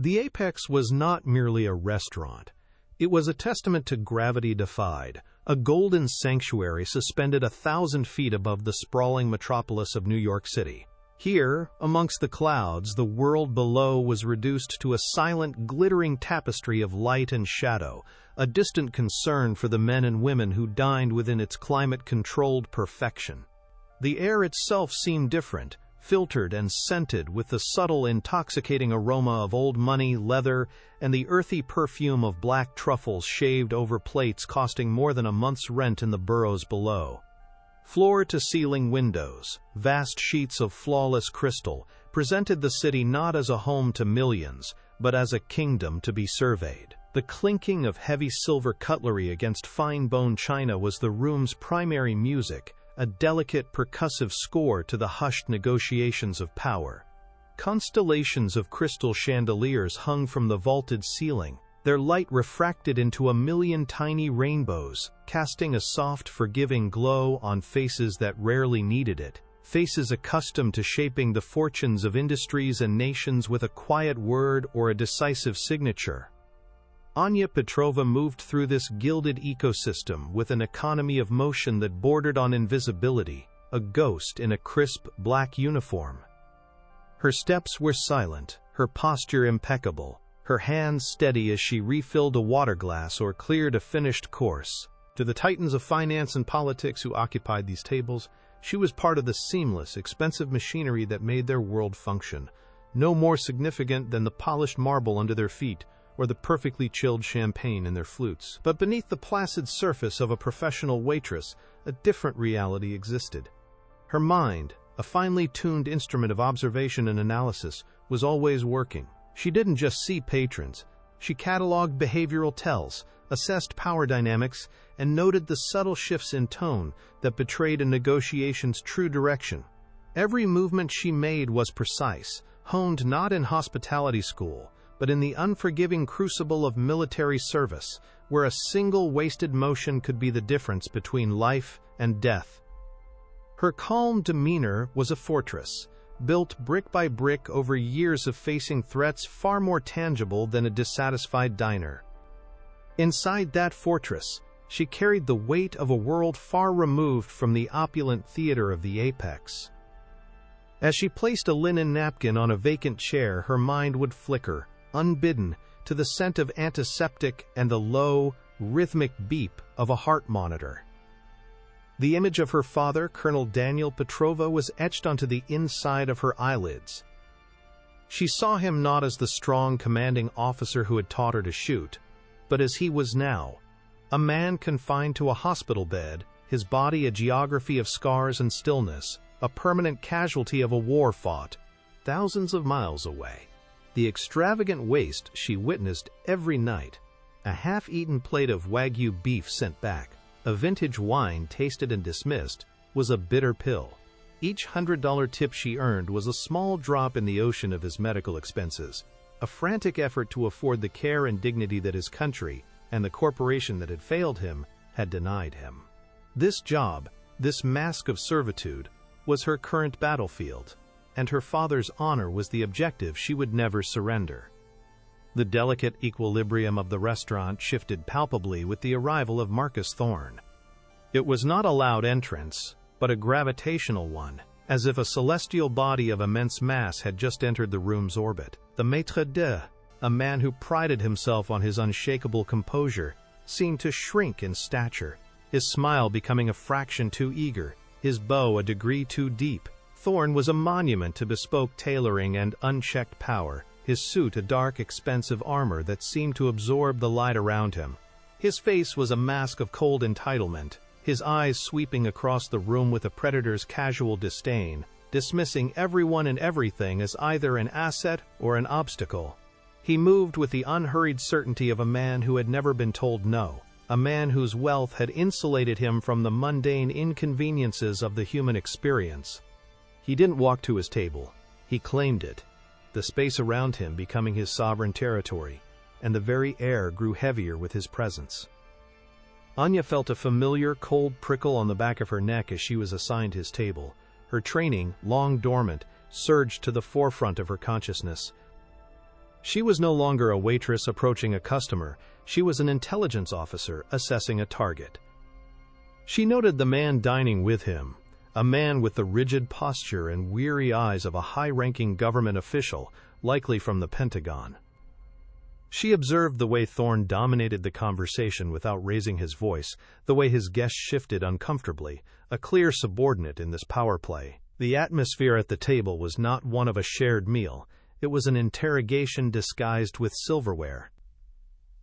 The Apex was not merely a restaurant. It was a testament to gravity defied, a golden sanctuary suspended 1,000 feet above the sprawling metropolis of New York City. Here, amongst the clouds, the world below was reduced to a silent, glittering tapestry of light and shadow, a distant concern for the men and women who dined within its climate-controlled perfection. The air itself seemed different, filtered and scented with the subtle, intoxicating aroma of old money, leather, and the earthy perfume of black truffles shaved over plates costing more than a month's rent in the boroughs below. Floor-to-ceiling windows, vast sheets of flawless crystal, presented the city not as a home to millions, but as a kingdom to be surveyed. The clinking of heavy silver cutlery against fine bone china was the room's primary music, a delicate percussive score to the hushed negotiations of power. Constellations of crystal chandeliers hung from the vaulted ceiling, their light refracted into 1,000,000 tiny rainbows, casting a soft, forgiving glow on faces that rarely needed it, faces accustomed to shaping the fortunes of industries and nations with a quiet word or a decisive signature. Anya Petrova moved through this gilded ecosystem with an economy of motion that bordered on invisibility, a ghost in a crisp, black uniform. Her steps were silent, her posture impeccable, her hands steady as she refilled a water glass or cleared a finished course. To the titans of finance and politics who occupied these tables, she was part of the seamless, expensive machinery that made their world function, no more significant than the polished marble under their feet or the perfectly chilled champagne in their flutes. But beneath the placid surface of a professional waitress, a different reality existed. Her mind, a finely tuned instrument of observation and analysis, was always working. She didn't just see patrons. She cataloged behavioral tells, assessed power dynamics, and noted the subtle shifts in tone that betrayed a negotiation's true direction. Every movement she made was precise, honed not in hospitality school, but in the unforgiving crucible of military service, where a single wasted motion could be the difference between life and death. Her calm demeanor was a fortress, built brick by brick over years of facing threats far more tangible than a dissatisfied diner. Inside that fortress, she carried the weight of a world far removed from the opulent theater of the Apex. As she placed a linen napkin on a vacant chair, her mind would flicker, unbidden, to the scent of antiseptic and the low, rhythmic beep of a heart monitor. The image of her father, Colonel Daniel Petrova, was etched onto the inside of her eyelids. She saw him not as the strong, commanding officer who had taught her to shoot, but as he was now, a man confined to a hospital bed, his body a geography of scars and stillness, a permanent casualty of a war fought thousands of miles away. The extravagant waste she witnessed every night, a half-eaten plate of Wagyu beef sent back, a vintage wine tasted and dismissed, was a bitter pill. Each $100 tip she earned was a small drop in the ocean of his medical expenses, a frantic effort to afford the care and dignity that his country, and the corporation that had failed him, had denied him. This job, this mask of servitude, was her current battlefield, and her father's honor was the objective she would never surrender. The delicate equilibrium of the restaurant shifted palpably with the arrival of Marcus Thorne. It was not a loud entrance, but a gravitational one, as if a celestial body of immense mass had just entered the room's orbit. The maître d', a man who prided himself on his unshakable composure, seemed to shrink in stature, his smile becoming a fraction too eager, his bow a degree too deep. Thorne was a monument to bespoke tailoring and unchecked power, his suit a dark, expensive armor that seemed to absorb the light around him. His face was a mask of cold entitlement, his eyes sweeping across the room with a predator's casual disdain, dismissing everyone and everything as either an asset or an obstacle. He moved with the unhurried certainty of a man who had never been told no, a man whose wealth had insulated him from the mundane inconveniences of the human experience. He didn't walk to his table, he claimed it, the space around him becoming his sovereign territory, and the very air grew heavier with his presence. Anya felt a familiar, cold prickle on the back of her neck as she was assigned his table. Her training, long dormant, surged to the forefront of her consciousness. She was no longer a waitress approaching a customer, she was an intelligence officer assessing a target. She noted the man dining with him, a man with the rigid posture and weary eyes of a high-ranking government official, likely from the Pentagon. She observed the way Thorne dominated the conversation without raising his voice, the way his guest shifted uncomfortably, a clear subordinate in this power play. The atmosphere at the table was not one of a shared meal, it was an interrogation disguised with silverware.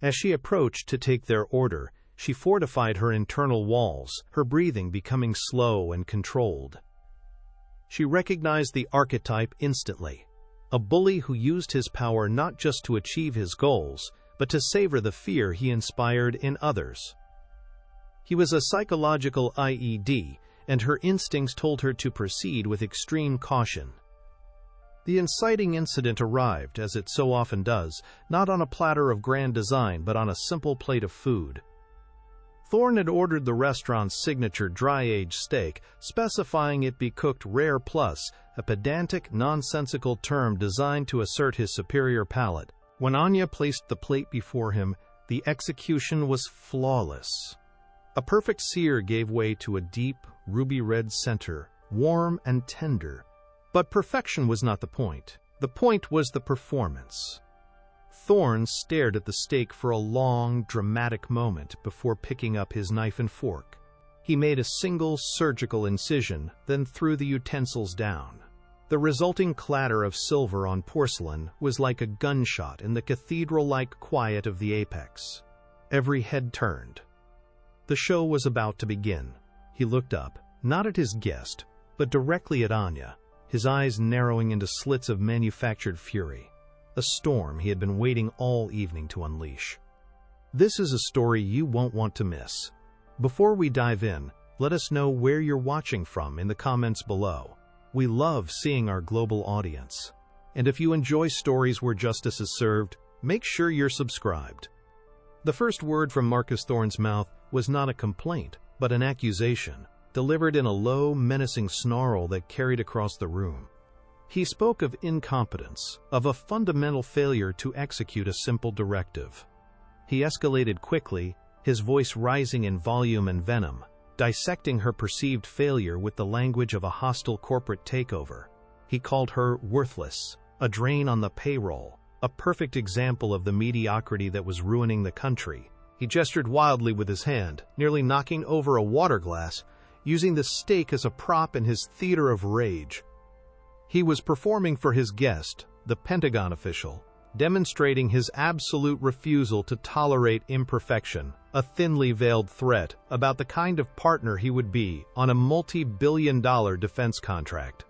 As she approached to take their order, she fortified her internal walls, her breathing becoming slow and controlled. She recognized the archetype instantly. A bully who used his power not just to achieve his goals, but to savor the fear he inspired in others. He was a psychological IED, and her instincts told her to proceed with extreme caution. The inciting incident arrived, as it so often does, not on a platter of grand design, but on a simple plate of food. Thorne had ordered the restaurant's signature dry-aged steak, specifying it be cooked rare plus, a pedantic, nonsensical term designed to assert his superior palate. When Anya placed the plate before him, the execution was flawless. A perfect sear gave way to a deep, ruby-red center, warm and tender. But perfection was not the point. The point was the performance. Thorne stared at the steak for a long, dramatic moment before picking up his knife and fork. He made a single surgical incision, then threw the utensils down. The resulting clatter of silver on porcelain was like a gunshot in the cathedral-like quiet of the apex. Every head turned. The show was about to begin. He looked up, not at his guest, but directly at Anya, his eyes narrowing into slits of manufactured fury. A storm he had been waiting all evening to unleash. This is a story you won't want to miss. Before we dive in, let us know where you're watching from in the comments below. We love seeing our global audience. And if you enjoy stories where justice is served, make sure you're subscribed. The first word from Marcus Thorne's mouth was not a complaint, but an accusation, delivered in a low, menacing snarl that carried across the room. He spoke of incompetence, of a fundamental failure to execute a simple directive. He escalated quickly, his voice rising in volume and venom, dissecting her perceived failure with the language of a hostile corporate takeover. He called her worthless, a drain on the payroll, a perfect example of the mediocrity that was ruining the country. He gestured wildly with his hand, nearly knocking over a water glass, using the steak as a prop in his theater of rage. He was performing for his guest, the Pentagon official, demonstrating his absolute refusal to tolerate imperfection, a thinly veiled threat about the kind of partner he would be on a multi-billion-dollar defense contract.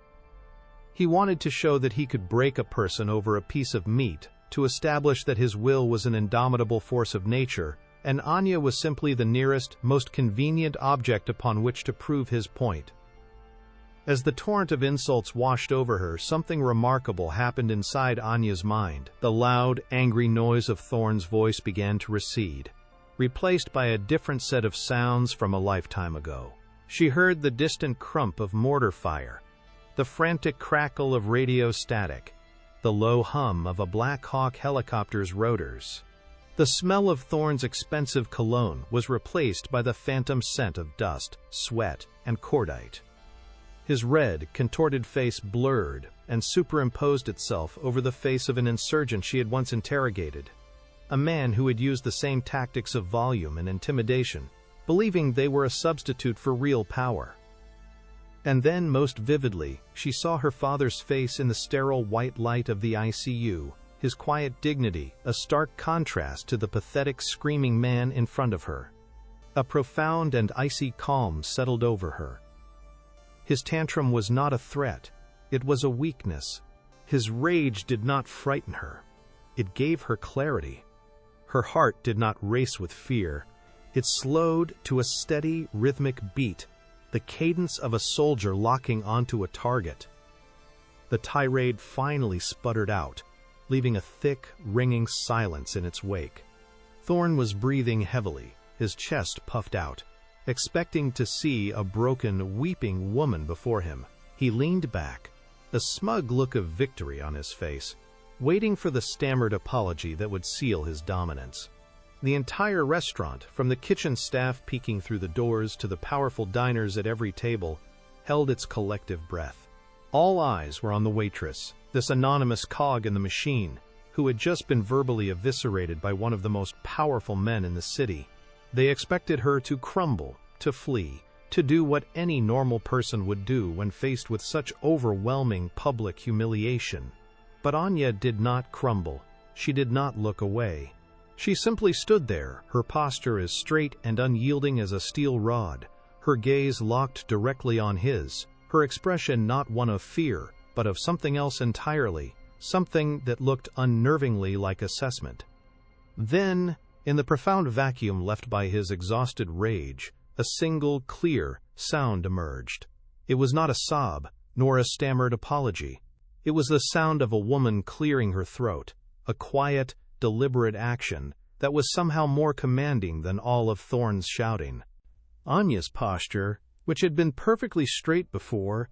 He wanted to show that he could break a person over a piece of meat, to establish that his will was an indomitable force of nature, and Anya was simply the nearest, most convenient object upon which to prove his point. As the torrent of insults washed over her, something remarkable happened inside Anya's mind. The loud, angry noise of Thorne's voice began to recede, replaced by a different set of sounds from a lifetime ago. She heard the distant crump of mortar fire, the frantic crackle of radio static, the low hum of a Black Hawk helicopter's rotors. The smell of Thorne's expensive cologne was replaced by the phantom scent of dust, sweat, and cordite. His red, contorted face blurred and superimposed itself over the face of an insurgent she had once interrogated, a man who had used the same tactics of volume and intimidation, believing they were a substitute for real power. And then, most vividly, she saw her father's face in the sterile white light of the ICU, his quiet dignity, a stark contrast to the pathetic, screaming man in front of her. A profound and icy calm settled over her. His tantrum was not a threat, it was a weakness. His rage did not frighten her. It gave her clarity. Her heart did not race with fear. It slowed to a steady, rhythmic beat, the cadence of a soldier locking onto a target. The tirade finally sputtered out, leaving a thick, ringing silence in its wake. Thorne was breathing heavily, his chest puffed out, expecting to see a broken, weeping woman before him. He leaned back, a smug look of victory on his face, waiting for the stammered apology that would seal his dominance. The entire restaurant, from the kitchen staff peeking through the doors to the powerful diners at every table, held its collective breath. All eyes were on the waitress, this anonymous cog in the machine, who had just been verbally eviscerated by one of the most powerful men in the city. They expected her to crumble, to flee, to do what any normal person would do when faced with such overwhelming public humiliation. But Anya did not crumble. She did not look away. She simply stood there, her posture as straight and unyielding as a steel rod, her gaze locked directly on his, her expression not one of fear, but of something else entirely, something that looked unnervingly like assessment. Then, in the profound vacuum left by his exhausted rage, a single, clear sound emerged. It was not a sob, nor a stammered apology. It was the sound of a woman clearing her throat, a quiet, deliberate action that was somehow more commanding than all of Thorne's shouting. Anya's posture, which had been perfectly straight before,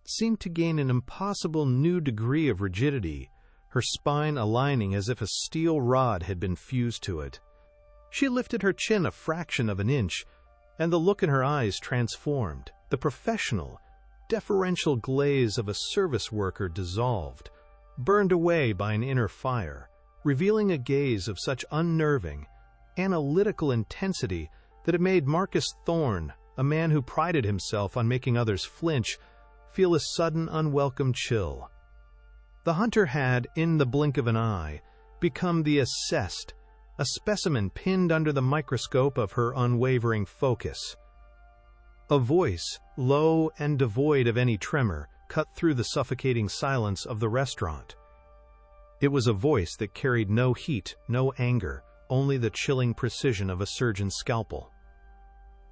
seemed to gain an impossible new degree of rigidity, her spine aligning as if a steel rod had been fused to it. She lifted her chin a fraction of an inch, and the look in her eyes transformed. The professional, deferential glaze of a service worker dissolved, burned away by an inner fire, revealing a gaze of such unnerving, analytical intensity that it made Marcus Thorne, a man who prided himself on making others flinch, feel a sudden unwelcome chill. The hunter had, in the blink of an eye, become the assessed, a specimen pinned under the microscope of her unwavering focus. A voice, low and devoid of any tremor, cut through the suffocating silence of the restaurant. It was a voice that carried no heat, no anger, only the chilling precision of a surgeon's scalpel.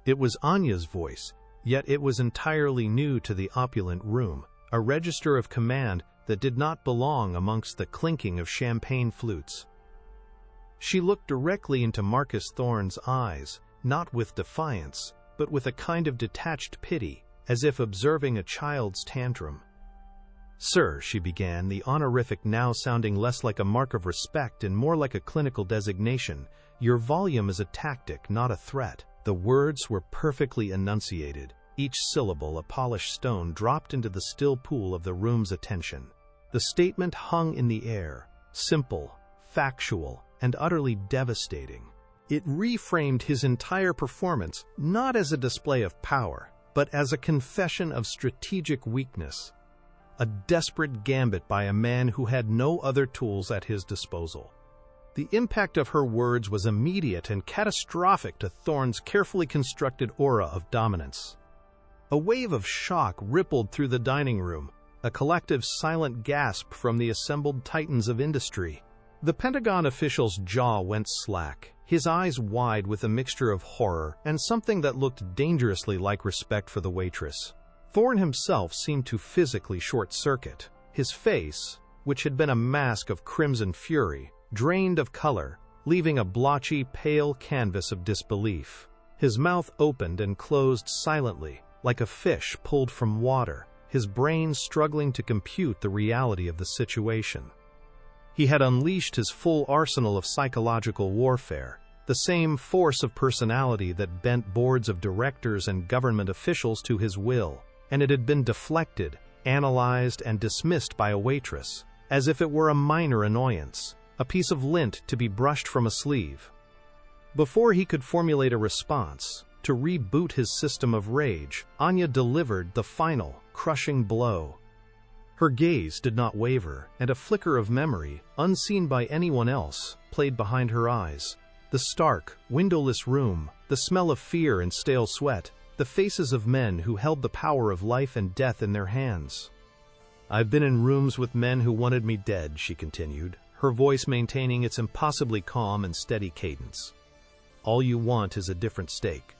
It was Anya's voice, yet it was entirely new to the opulent room, a register of command that did not belong amongst the clinking of champagne flutes. She looked directly into Marcus Thorne's eyes, not with defiance, but with a kind of detached pity, as if observing a child's tantrum. "Sir," she began, the honorific now sounding less like a mark of respect and more like a clinical designation, "your volume is a tactic, not a threat." The words were perfectly enunciated, each syllable a polished stone dropped into the still pool of the room's attention. The statement hung in the air, simple, factual, and utterly devastating. It reframed his entire performance not as a display of power, but as a confession of strategic weakness, a desperate gambit by a man who had no other tools at his disposal. The impact of her words was immediate and catastrophic to Thorne's carefully constructed aura of dominance. A wave of shock rippled through the dining room, a collective silent gasp from the assembled titans of industry. The Pentagon official's jaw went slack, his eyes wide with a mixture of horror and something that looked dangerously like respect for the waitress. Thorne himself seemed to physically short-circuit. His face, which had been a mask of crimson fury, drained of color, leaving a blotchy, pale canvas of disbelief. His mouth opened and closed silently, like a fish pulled from water, his brain struggling to compute the reality of the situation. He had unleashed his full arsenal of psychological warfare, the same force of personality that bent boards of directors and government officials to his will, and it had been deflected, analyzed, and dismissed by a waitress, as if it were a minor annoyance, a piece of lint to be brushed from a sleeve. Before he could formulate a response, to reboot his system of rage, Anya delivered the final, crushing blow. Her gaze did not waver, and a flicker of memory, unseen by anyone else, played behind her eyes. The stark, windowless room, the smell of fear and stale sweat, the faces of men who held the power of life and death in their hands. "I've been in rooms with men who wanted me dead," she continued, her voice maintaining its impossibly calm and steady cadence. "All you want is a different stake."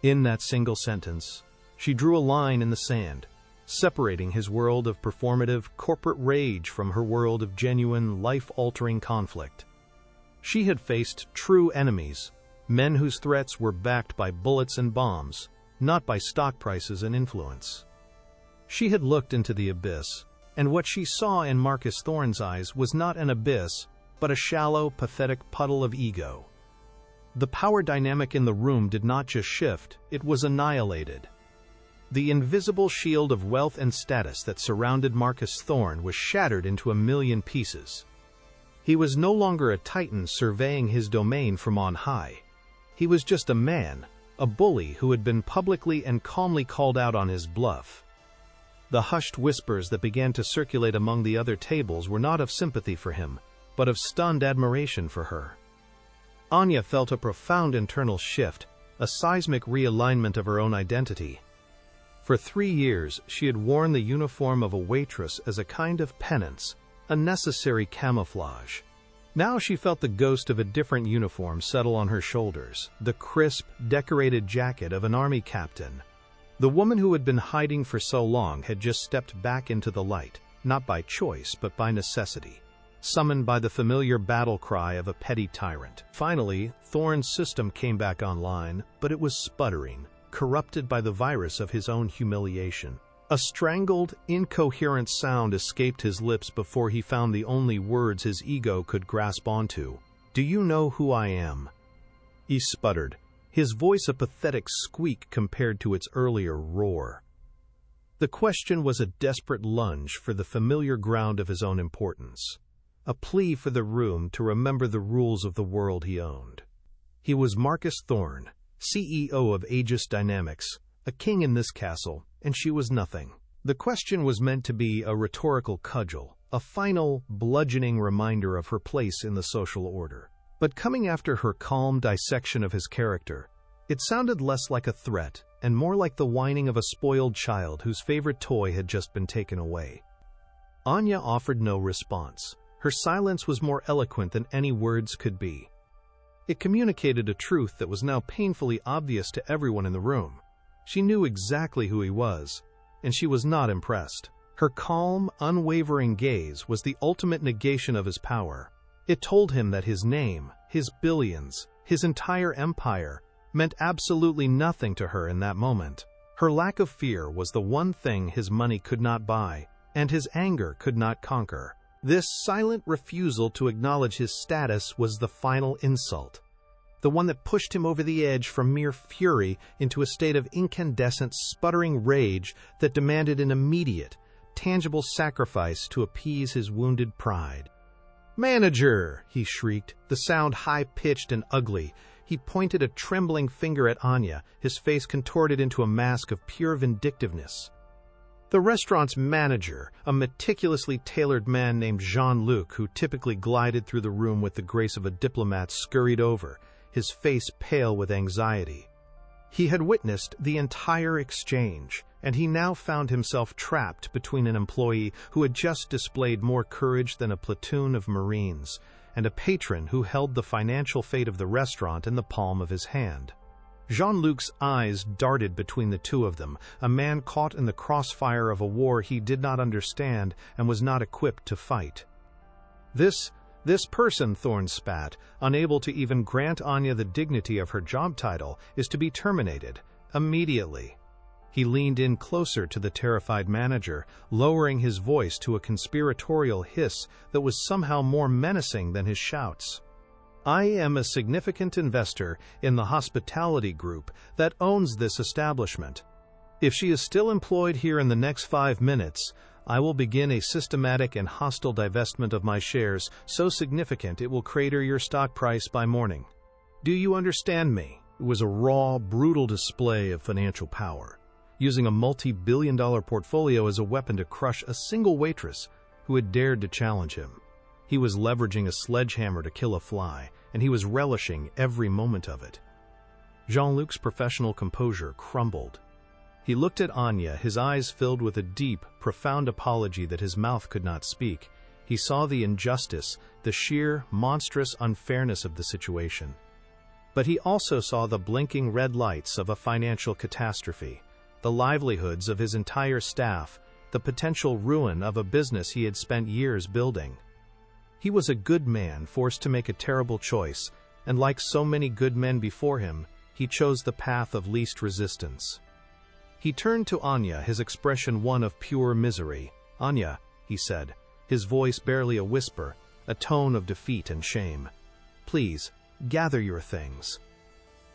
In that single sentence, she drew a line in the sand, separating his world of performative, corporate rage from her world of genuine, life-altering conflict. She had faced true enemies, men whose threats were backed by bullets and bombs, not by stock prices and influence. She had looked into the abyss, And what she saw in Marcus Thorne's eyes was not an abyss, but a shallow, pathetic puddle of ego. The power dynamic in the room did not just shift, it was annihilated. The invisible shield of wealth and status that surrounded Marcus Thorne was shattered into a million pieces. He was no longer a titan surveying his domain from on high. He was just a man, a bully who had been publicly and calmly called out on his bluff. The hushed whispers that began to circulate among the other tables were not of sympathy for him, but of stunned admiration for her. Anya felt a profound internal shift, a seismic realignment of her own identity. For 3 years, she had worn the uniform of a waitress as a kind of penance, a necessary camouflage. Now she felt the ghost of a different uniform settle on her shoulders, the crisp, decorated jacket of an army captain. The woman who had been hiding for so long had just stepped back into the light, not by choice but by necessity, summoned by the familiar battle cry of a petty tyrant. Finally, Thorne's system came back online, but it was sputtering, corrupted by the virus of his own humiliation. A strangled, incoherent sound escaped his lips before he found the only words his ego could grasp onto. "Do you know who I am?" He sputtered, his voice a pathetic squeak compared to its earlier roar. The question was a desperate lunge for the familiar ground of his own importance, a plea for the room to remember the rules of the world he owned. He was Marcus Thorne, CEO of Aegis Dynamics, a king in this castle, and she was nothing. The question was meant to be a rhetorical cudgel, a final, bludgeoning reminder of her place in the social order. But coming after her calm dissection of his character, it sounded less like a threat and more like the whining of a spoiled child whose favorite toy had just been taken away. Anya offered no response. Her silence was more eloquent than any words could be. It communicated a truth that was now painfully obvious to everyone in the room. She knew exactly who he was, and she was not impressed. Her calm, unwavering gaze was the ultimate negation of his power. It told him that his name, his billions, his entire empire, meant absolutely nothing to her in that moment. Her lack of fear was the one thing his money could not buy, and his anger could not conquer. This silent refusal to acknowledge his status was the final insult, the one that pushed him over the edge from mere fury into a state of incandescent, sputtering rage that demanded an immediate, tangible sacrifice to appease his wounded pride. "Manager!" he shrieked, the sound high-pitched and ugly. He pointed a trembling finger at Anya, his face contorted into a mask of pure vindictiveness. The restaurant's manager, a meticulously tailored man named Jean-Luc, who typically glided through the room with the grace of a diplomat, scurried over, his face pale with anxiety. He had witnessed the entire exchange, and he now found himself trapped between an employee who had just displayed more courage than a platoon of Marines, and a patron who held the financial fate of the restaurant in the palm of his hand. Jean-Luc's eyes darted between the two of them, a man caught in the crossfire of a war he did not understand and was not equipped to fight. This person, Thorne spat, unable to even grant Anya the dignity of her job title, is to be terminated, immediately. He leaned in closer to the terrified manager, lowering his voice to a conspiratorial hiss that was somehow more menacing than his shouts. "I am a significant investor in the hospitality group that owns this establishment. If she is still employed here in the next 5 minutes, I will begin a systematic and hostile divestment of my shares so significant it will crater your stock price by morning. Do you understand me?" It was a raw, brutal display of financial power, using a multi-billion-dollar portfolio as a weapon to crush a single waitress who had dared to challenge him. He was leveraging a sledgehammer to kill a fly, and he was relishing every moment of it. Jean-Luc's professional composure crumbled. He looked at Anya, his eyes filled with a deep, profound apology that his mouth could not speak. He saw the injustice, the sheer, monstrous unfairness of the situation. But he also saw the blinking red lights of a financial catastrophe, the livelihoods of his entire staff, the potential ruin of a business he had spent years building. He was a good man forced to make a terrible choice, and like so many good men before him, he chose the path of least resistance. He turned to Anya, his expression one of pure misery. "Anya," he said, his voice barely a whisper, a tone of defeat and shame. "Please, gather your things.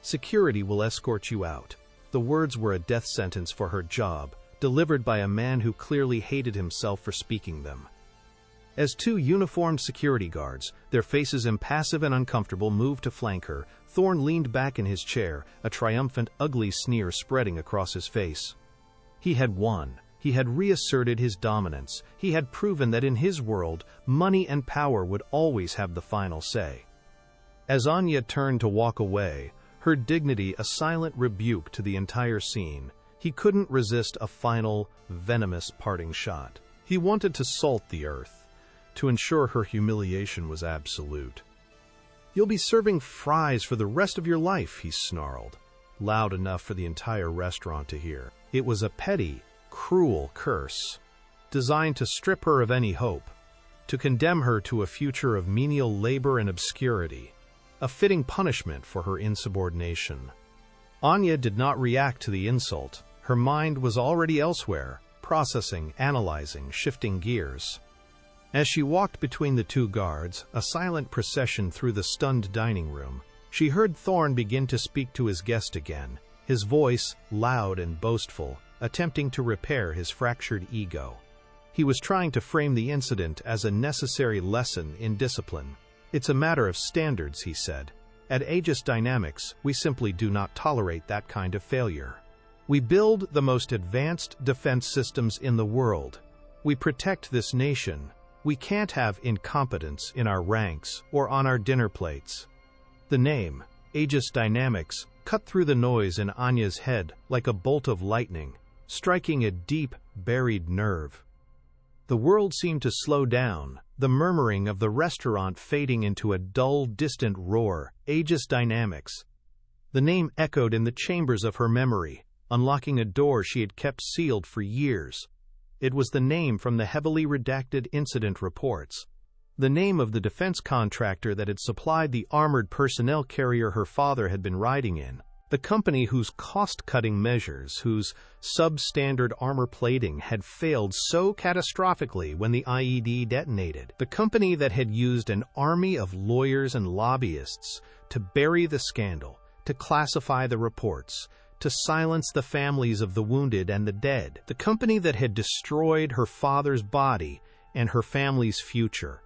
Security will escort you out." The words were a death sentence for her job, delivered by a man who clearly hated himself for speaking them. As two uniformed security guards, their faces impassive and uncomfortable, moved to flank her, Thorne leaned back in his chair, a triumphant, ugly sneer spreading across his face. He had won. He had reasserted his dominance. He had proven that in his world, money and power would always have the final say. As Anya turned to walk away, her dignity a silent rebuke to the entire scene, he couldn't resist a final, venomous parting shot. He wanted to salt the earth, to ensure her humiliation was absolute. "You'll be serving fries for the rest of your life," he snarled, loud enough for the entire restaurant to hear. It was a petty, cruel curse, designed to strip her of any hope, to condemn her to a future of menial labor and obscurity, a fitting punishment for her insubordination. Anya did not react to the insult. Her mind was already elsewhere, processing, analyzing, shifting gears. As she walked between the two guards, a silent procession through the stunned dining room, she heard Thorne begin to speak to his guest again, his voice loud and boastful, attempting to repair his fractured ego. He was trying to frame the incident as a necessary lesson in discipline. "It's a matter of standards," he said. "At Aegis Dynamics, we simply do not tolerate that kind of failure. We build the most advanced defense systems in the world. We protect this nation. We can't have incompetence in our ranks or on our dinner plates." The name, Aegis Dynamics, cut through the noise in Anya's head like a bolt of lightning, striking a deep, buried nerve. The world seemed to slow down, the murmuring of the restaurant fading into a dull, distant roar. Aegis Dynamics. The name echoed in the chambers of her memory, unlocking a door she had kept sealed for years. It was the name from the heavily redacted incident reports. The name of the defense contractor that had supplied the armored personnel carrier her father had been riding in. The company whose cost-cutting measures, whose substandard armor plating had failed so catastrophically when the IED detonated. The company that had used an army of lawyers and lobbyists to bury the scandal, to classify the reports, to silence the families of the wounded and the dead. The company that had destroyed her father's body and her family's future.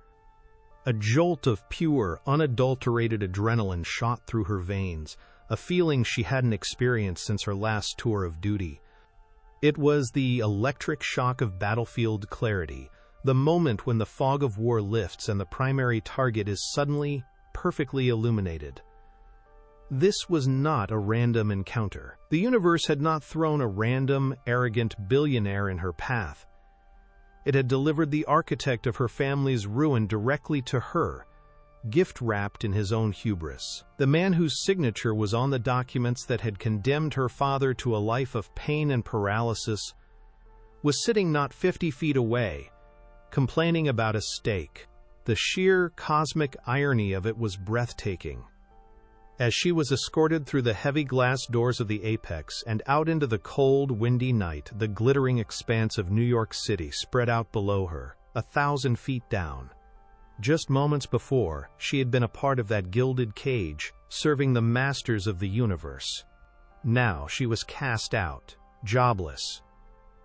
A jolt of pure, unadulterated adrenaline shot through her veins, a feeling she hadn't experienced since her last tour of duty. It was the electric shock of battlefield clarity, the moment when the fog of war lifts and the primary target is suddenly, perfectly illuminated. This was not a random encounter. The universe had not thrown a random, arrogant billionaire in her path. It had delivered the architect of her family's ruin directly to her, gift-wrapped in his own hubris. The man whose signature was on the documents that had condemned her father to a life of pain and paralysis was sitting not 50 feet away, complaining about a steak. The sheer cosmic irony of it was breathtaking. As she was escorted through the heavy glass doors of the Apex and out into the cold, windy night, the glittering expanse of New York City spread out below her, 1,000 feet down. Just moments before, she had been a part of that gilded cage, serving the masters of the universe. Now she was cast out, jobless,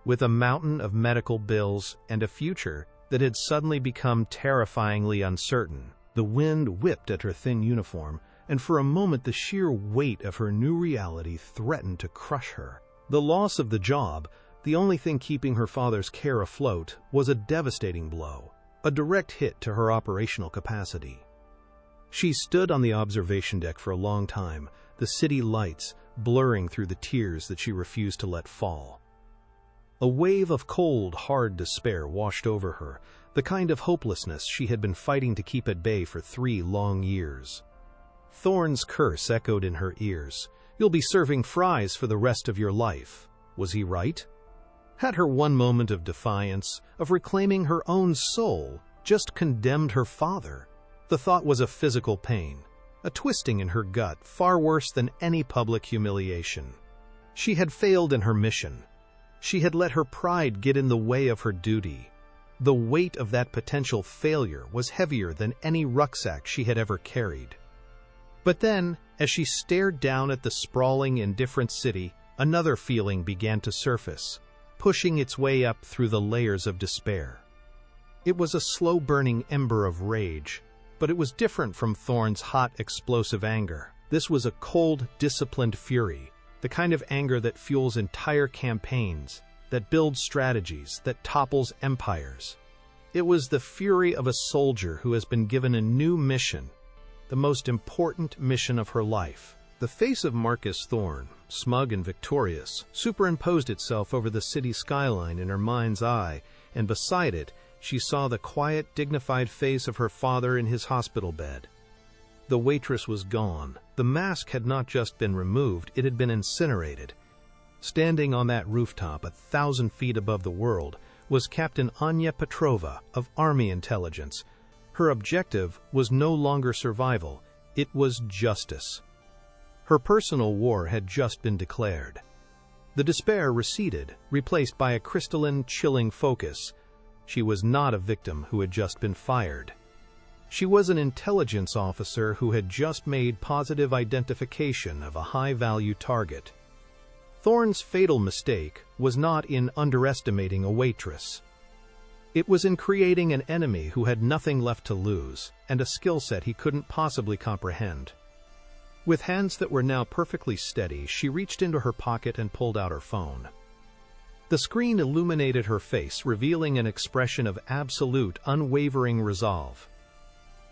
with a mountain of medical bills and a future that had suddenly become terrifyingly uncertain. The wind whipped at her thin uniform, and for a moment the sheer weight of her new reality threatened to crush her. The loss of the job, the only thing keeping her father's care afloat, was a devastating blow, a direct hit to her operational capacity. She stood on the observation deck for a long time, the city lights blurring through the tears that she refused to let fall. A wave of cold, hard despair washed over her, the kind of hopelessness she had been fighting to keep at bay for 3 long years. Thorne's curse echoed in her ears. "You'll be serving fries for the rest of your life." Was he right? Had her one moment of defiance, of reclaiming her own soul, just condemned her father? The thought was a physical pain, a twisting in her gut far worse than any public humiliation. She had failed in her mission. She had let her pride get in the way of her duty. The weight of that potential failure was heavier than any rucksack she had ever carried. But then, as she stared down at the sprawling, indifferent city, another feeling began to surface, pushing its way up through the layers of despair. It was a slow-burning ember of rage, but it was different from Thorne's hot, explosive anger. This was a cold, disciplined fury, the kind of anger that fuels entire campaigns, that builds strategies, that topples empires. It was the fury of a soldier who has been given a new mission, the most important mission of her life. The face of Marcus Thorne, smug and victorious, superimposed itself over the city skyline in her mind's eye, and beside it, she saw the quiet, dignified face of her father in his hospital bed. The waitress was gone. The mask had not just been removed, it had been incinerated. Standing on that rooftop 1,000 feet above the world was Captain Anya Petrova of Army Intelligence. Her objective was no longer survival, it was justice. Her personal war had just been declared. The despair receded, replaced by a crystalline, chilling focus. She was not a victim who had just been fired. She was an intelligence officer who had just made positive identification of a high-value target. Thorne's fatal mistake was not in underestimating a waitress. It was in creating an enemy who had nothing left to lose, and a skill set he couldn't possibly comprehend. With hands that were now perfectly steady, she reached into her pocket and pulled out her phone. The screen illuminated her face, revealing an expression of absolute, unwavering resolve.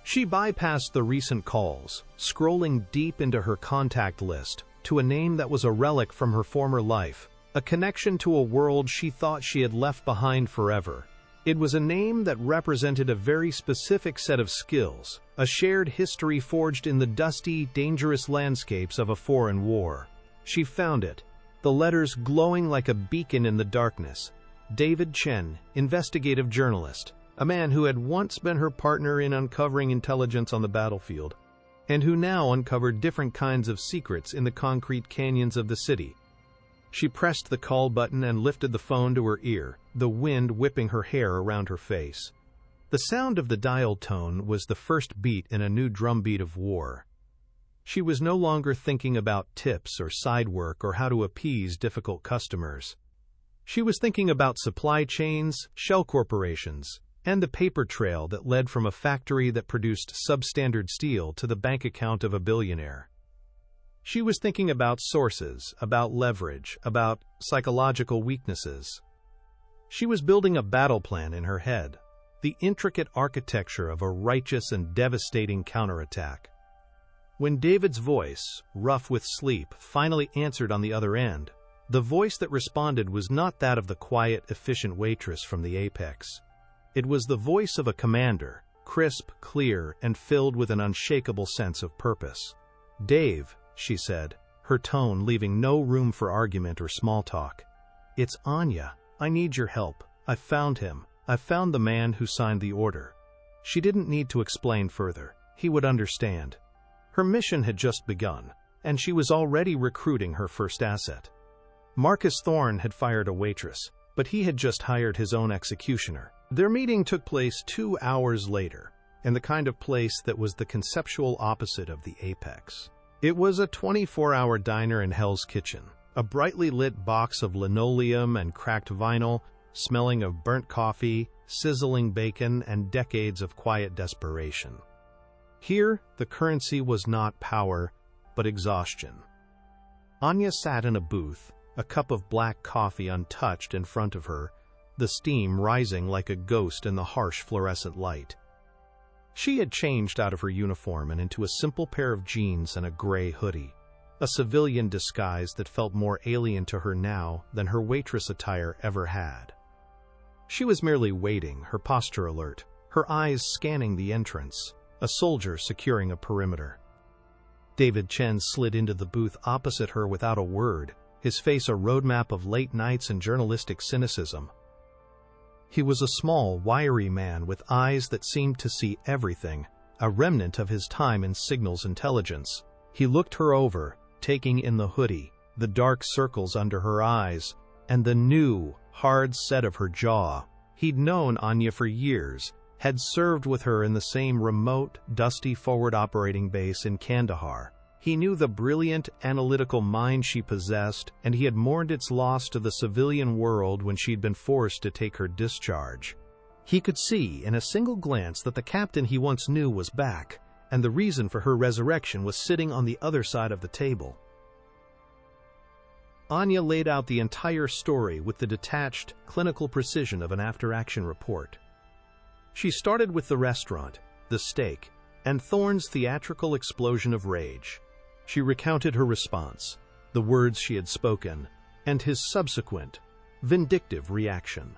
She bypassed the recent calls, scrolling deep into her contact list, to a name that was a relic from her former life, a connection to a world she thought she had left behind forever. It was a name that represented a very specific set of skills, a shared history forged in the dusty, dangerous landscapes of a foreign war. She found it, the letters glowing like a beacon in the darkness. David Chen, investigative journalist, a man who had once been her partner in uncovering intelligence on the battlefield, and who now uncovered different kinds of secrets in the concrete canyons of the city. She pressed the call button and lifted the phone to her ear, the wind whipping her hair around her face. The sound of the dial tone was the first beat in a new drumbeat of war. She was no longer thinking about tips or side work or how to appease difficult customers. She was thinking about supply chains, shell corporations, and the paper trail that led from a factory that produced substandard steel to the bank account of a billionaire. She was thinking about sources, about leverage, about psychological weaknesses. She was building a battle plan in her head, the intricate architecture of a righteous and devastating counterattack. When David's voice, rough with sleep, finally answered on the other end, the voice that responded was not that of the quiet, efficient waitress from the Apex. It was the voice of a commander, crisp, clear, and filled with an unshakable sense of purpose. "Dave," she said, her tone leaving no room for argument or small talk. "It's Anya. I need your help. I found him. I found the man who signed the order." She didn't need to explain further. He would understand. Her mission had just begun, and she was already recruiting her first asset. Marcus Thorne had fired a waitress, but he had just hired his own executioner. Their meeting took place 2 hours later, in the kind of place that was the conceptual opposite of the Apex. It was a 24-hour diner in Hell's Kitchen, a brightly lit box of linoleum and cracked vinyl, smelling of burnt coffee, sizzling bacon, and decades of quiet desperation. Here, the currency was not power, but exhaustion. Anya sat in a booth, a cup of black coffee untouched in front of her, the steam rising like a ghost in the harsh fluorescent light. She had changed out of her uniform and into a simple pair of jeans and a gray hoodie, a civilian disguise that felt more alien to her now than her waitress attire ever had. She was merely waiting, her posture alert, her eyes scanning the entrance, a soldier securing a perimeter. David Chen slid into the booth opposite her without a word, his face a roadmap of late nights and journalistic cynicism. He was a small, wiry man with eyes that seemed to see everything, a remnant of his time in signals intelligence. He looked her over, taking in the hoodie, the dark circles under her eyes, and the new, hard set of her jaw. He'd known Anya for years, had served with her in the same remote, dusty forward operating base in Kandahar. He knew the brilliant, analytical mind she possessed, and he had mourned its loss to the civilian world when she'd been forced to take her discharge. He could see in a single glance that the captain he once knew was back, and the reason for her resurrection was sitting on the other side of the table. Anya laid out the entire story with the detached, clinical precision of an after-action report. She started with the restaurant, the steak, and Thorne's theatrical explosion of rage. She recounted her response, the words she had spoken, and his subsequent, vindictive reaction.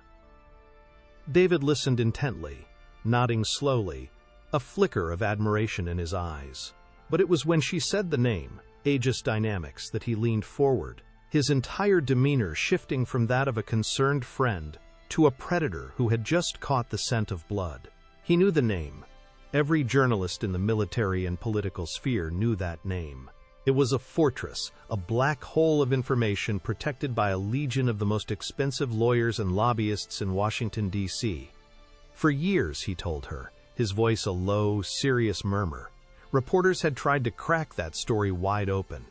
David listened intently, nodding slowly, a flicker of admiration in his eyes. But it was when she said the name, Aegis Dynamics, that he leaned forward, his entire demeanor shifting from that of a concerned friend to a predator who had just caught the scent of blood. He knew the name. Every journalist in the military and political sphere knew that name. It was a fortress, a black hole of information protected by a legion of the most expensive lawyers and lobbyists in Washington, D.C. For years, he told her, his voice a low, serious murmur, reporters had tried to crack that story wide open.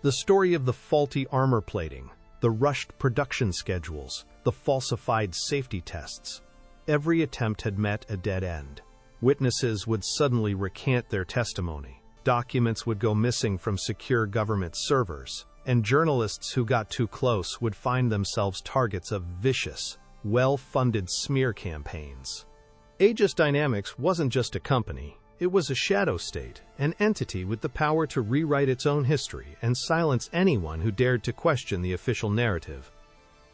The story of the faulty armor plating, the rushed production schedules, the falsified safety tests. Every attempt had met a dead end. Witnesses would suddenly recant their testimony. Documents would go missing from secure government servers, and journalists who got too close would find themselves targets of vicious, well-funded smear campaigns. Aegis Dynamics wasn't just a company, it was a shadow state, an entity with the power to rewrite its own history and silence anyone who dared to question the official narrative.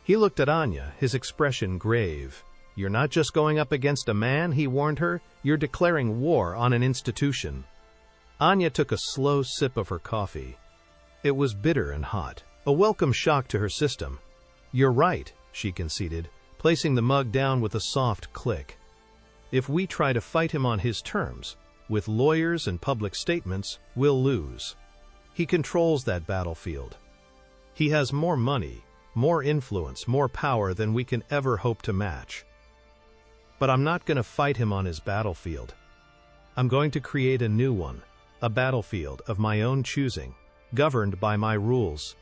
He looked at Anya, his expression grave. "You're not just going up against a man," he warned her, "you're declaring war on an institution." Anya took a slow sip of her coffee. It was bitter and hot, a welcome shock to her system. "You're right," she conceded, placing the mug down with a soft click. "If we try to fight him on his terms, with lawyers and public statements, we'll lose. He controls that battlefield. He has more money, more influence, more power than we can ever hope to match. But I'm not going to fight him on his battlefield. I'm going to create a new one, a battlefield of my own choosing, governed by my rules."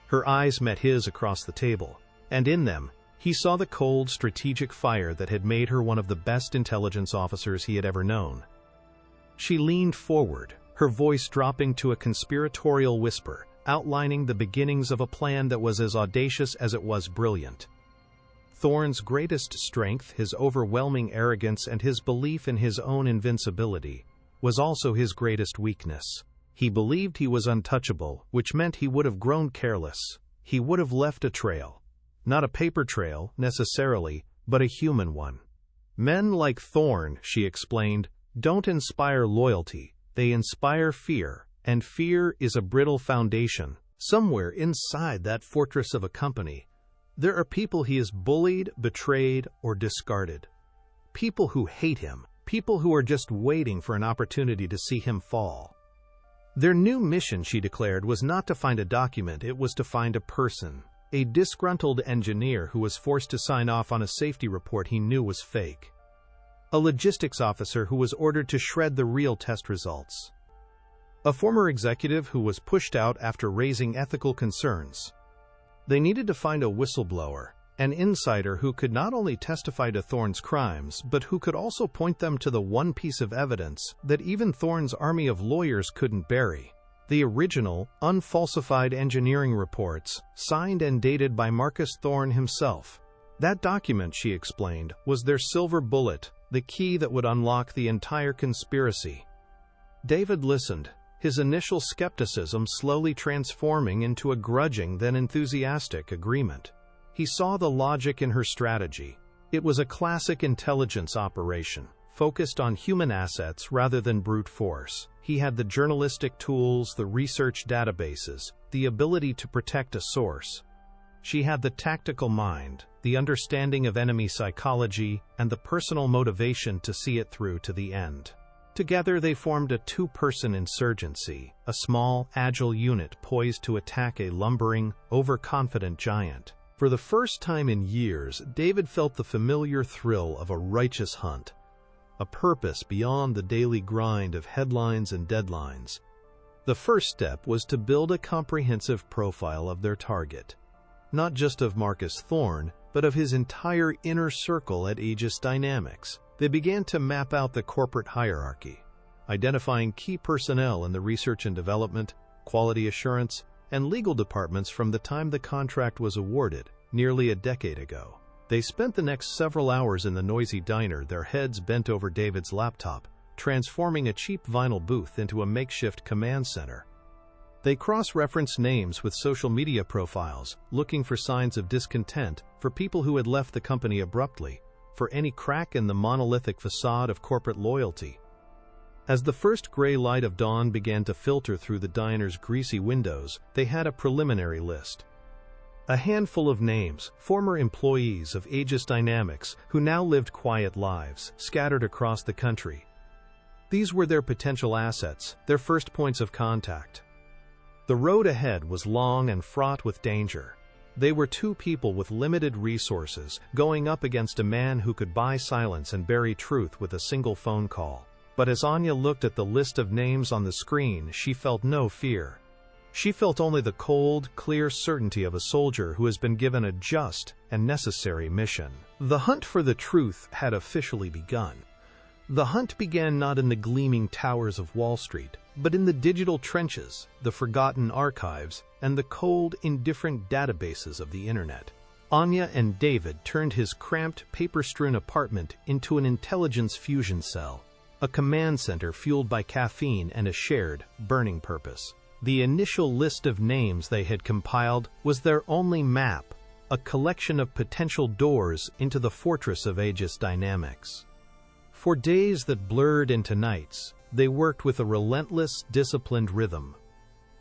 Her eyes met his across the table, and in them, he saw the cold, strategic fire that had made her one of the best intelligence officers he had ever known. She leaned forward, her voice dropping to a conspiratorial whisper, outlining the beginnings of a plan that was as audacious as it was brilliant. Thorne's greatest strength, his overwhelming arrogance and his belief in his own invincibility, was also his greatest weakness. He believed he was untouchable, which meant he would have grown careless. He would have left a trail. Not a paper trail, necessarily, but a human one. "Men like Thorne," she explained, "don't inspire loyalty, they inspire fear, and fear is a brittle foundation. Somewhere inside that fortress of a company, there are people he has bullied, betrayed, or discarded. People who hate him, people who are just waiting for an opportunity to see him fall." Their new mission, she declared, was not to find a document, it was to find a person. A disgruntled engineer who was forced to sign off on a safety report he knew was fake. A logistics officer who was ordered to shred the real test results. A former executive who was pushed out after raising ethical concerns. They needed to find a whistleblower, an insider who could not only testify to Thorne's crimes, but who could also point them to the one piece of evidence that even Thorne's army of lawyers couldn't bury. The original, unfalsified engineering reports, signed and dated by Marcus Thorne himself. That document, she explained, was their silver bullet, the key that would unlock the entire conspiracy. David listened, his initial skepticism slowly transforming into a grudging then enthusiastic agreement. He saw the logic in her strategy. It was a classic intelligence operation, focused on human assets rather than brute force. He had the journalistic tools, the research databases, the ability to protect a source. She had the tactical mind, the understanding of enemy psychology, and the personal motivation to see it through to the end. Together they formed a two-person insurgency, a small, agile unit poised to attack a lumbering, overconfident giant. For the first time in years, David felt the familiar thrill of a righteous hunt, a purpose beyond the daily grind of headlines and deadlines. The first step was to build a comprehensive profile of their target, not just of Marcus Thorne, but of his entire inner circle at Aegis Dynamics. They began to map out the corporate hierarchy, identifying key personnel in the research and development, quality assurance, and legal departments from the time the contract was awarded, nearly a decade ago. They spent the next several hours in the noisy diner, their heads bent over David's laptop, transforming a cheap vinyl booth into a makeshift command center. They cross-referenced names with social media profiles, looking for signs of discontent, for people who had left the company abruptly, for any crack in the monolithic facade of corporate loyalty. As the first gray light of dawn began to filter through the diner's greasy windows, they had a preliminary list. A handful of names, former employees of Aegis Dynamics who now lived quiet lives, scattered across the country. These were their potential assets, their first points of contact. The road ahead was long and fraught with danger. They were two people with limited resources, going up against a man who could buy silence and bury truth with a single phone call. But as Anya looked at the list of names on the screen, she felt no fear. She felt only the cold, clear certainty of a soldier who has been given a just and necessary mission. The hunt for the truth had officially begun. The hunt began not in the gleaming towers of Wall Street, but in the digital trenches, the forgotten archives, and the cold, indifferent databases of the internet. Anya and David turned his cramped, paper-strewn apartment into an intelligence fusion cell, a command center fueled by caffeine and a shared, burning purpose. The initial list of names they had compiled was their only map, a collection of potential doors into the fortress of Aegis Dynamics. For days that blurred into nights, they worked with a relentless, disciplined rhythm.